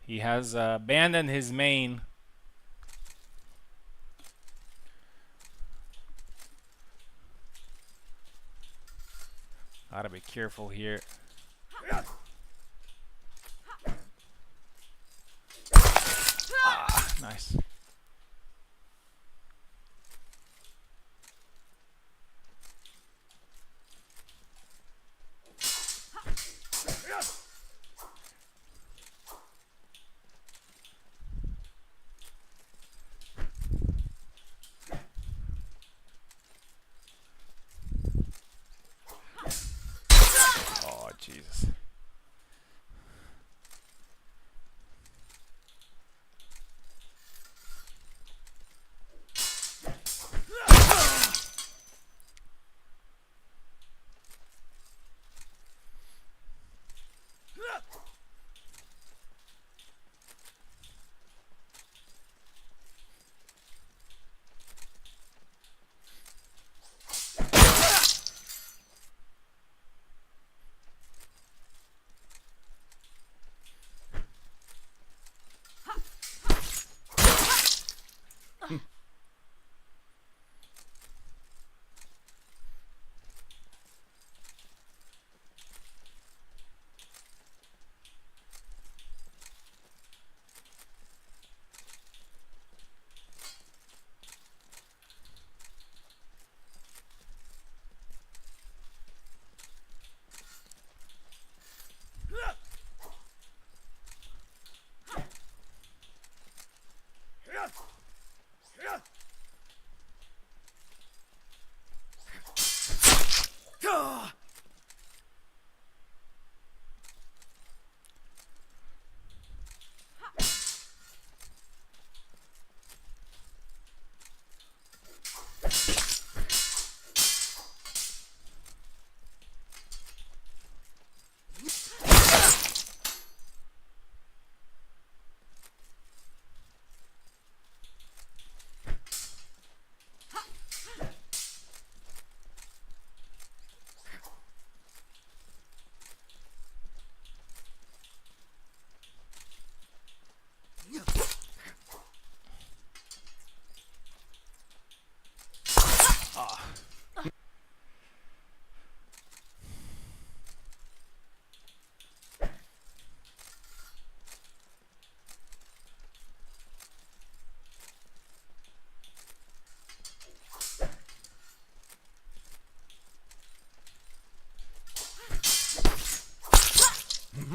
[SPEAKER 1] He has abandoned his main. Gotta be careful here. Ah, nice. Oh, Jesus.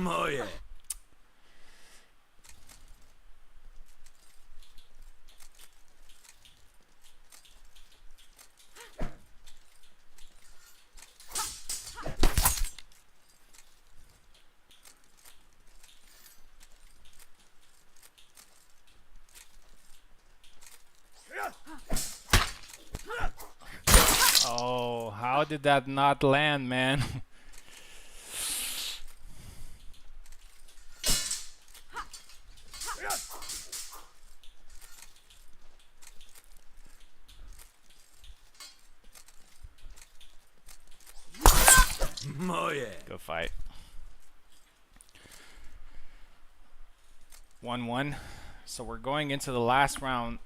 [SPEAKER 2] Oh yeah.
[SPEAKER 1] Oh, how did that not land, man?
[SPEAKER 2] Oh yeah.
[SPEAKER 1] Good fight. 1-1. So we're going into the last round.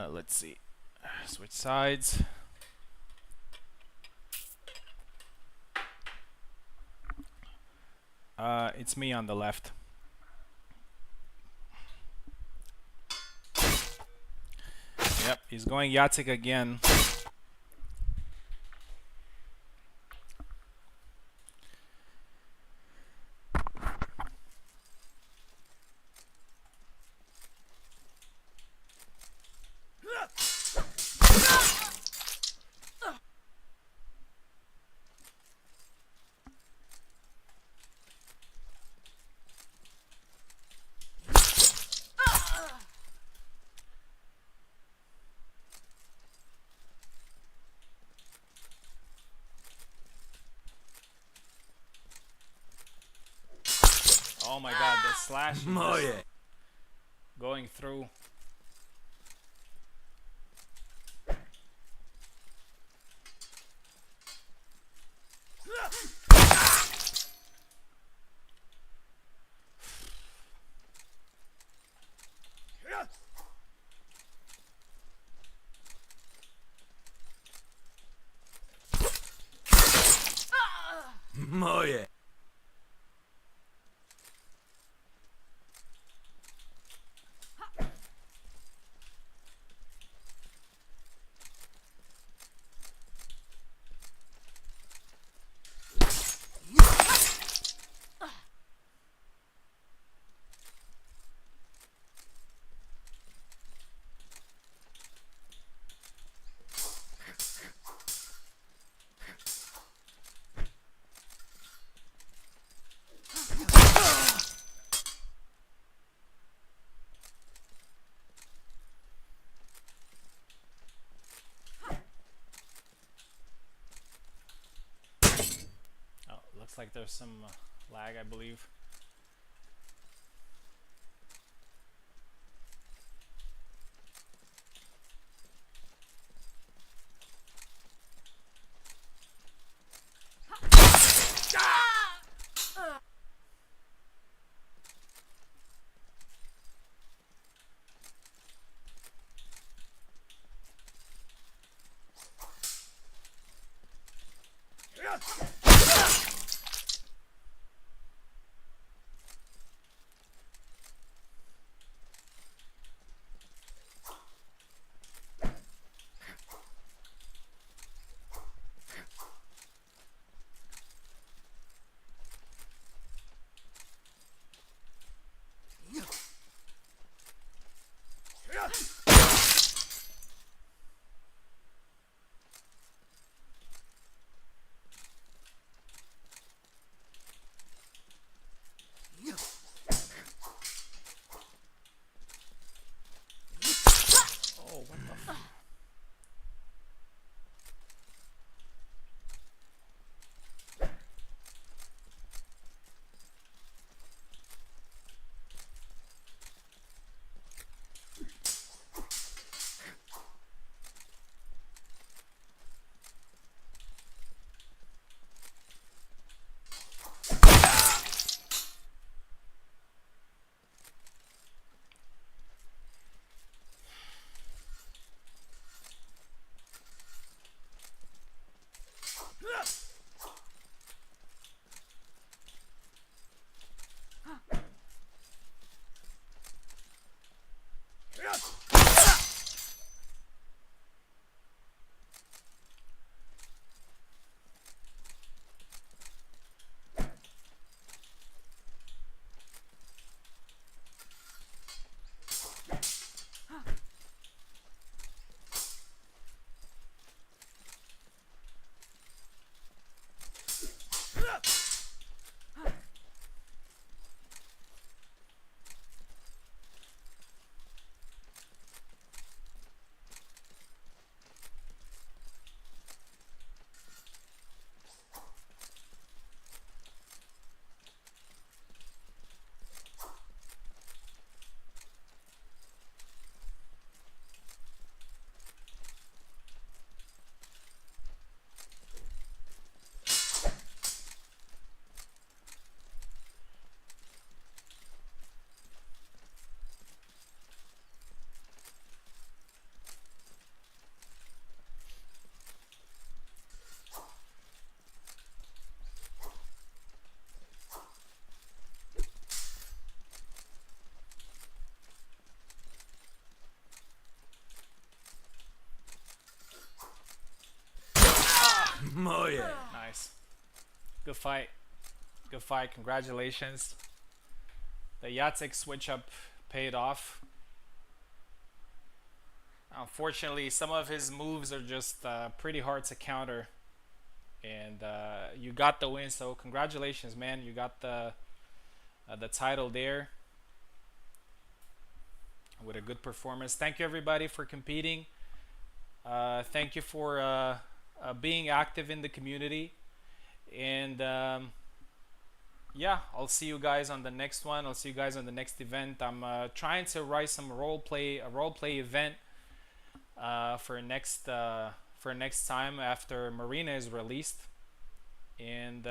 [SPEAKER 1] Let's see. Switch sides. It's me on the left. Yep, he's going Yatsik again. Oh my god, the slash is just
[SPEAKER 2] Moje.
[SPEAKER 1] going through.
[SPEAKER 2] Moje.
[SPEAKER 1] Oh, looks like there's some lag, I believe.
[SPEAKER 2] Oh yeah.
[SPEAKER 1] Nice. Good fight. Good fight. Congratulations. The Yatsik switch up paid off. Unfortunately, some of his moves are just pretty hard to counter. And you got the win, so congratulations, man. You got the title there with a good performance. Thank you, everybody, for competing. Thank you for being active in the community. And yeah, I'll see you guys on the next one. I'll see you guys on the next event. I'm trying to write some a role play event for next time after Marina is released. And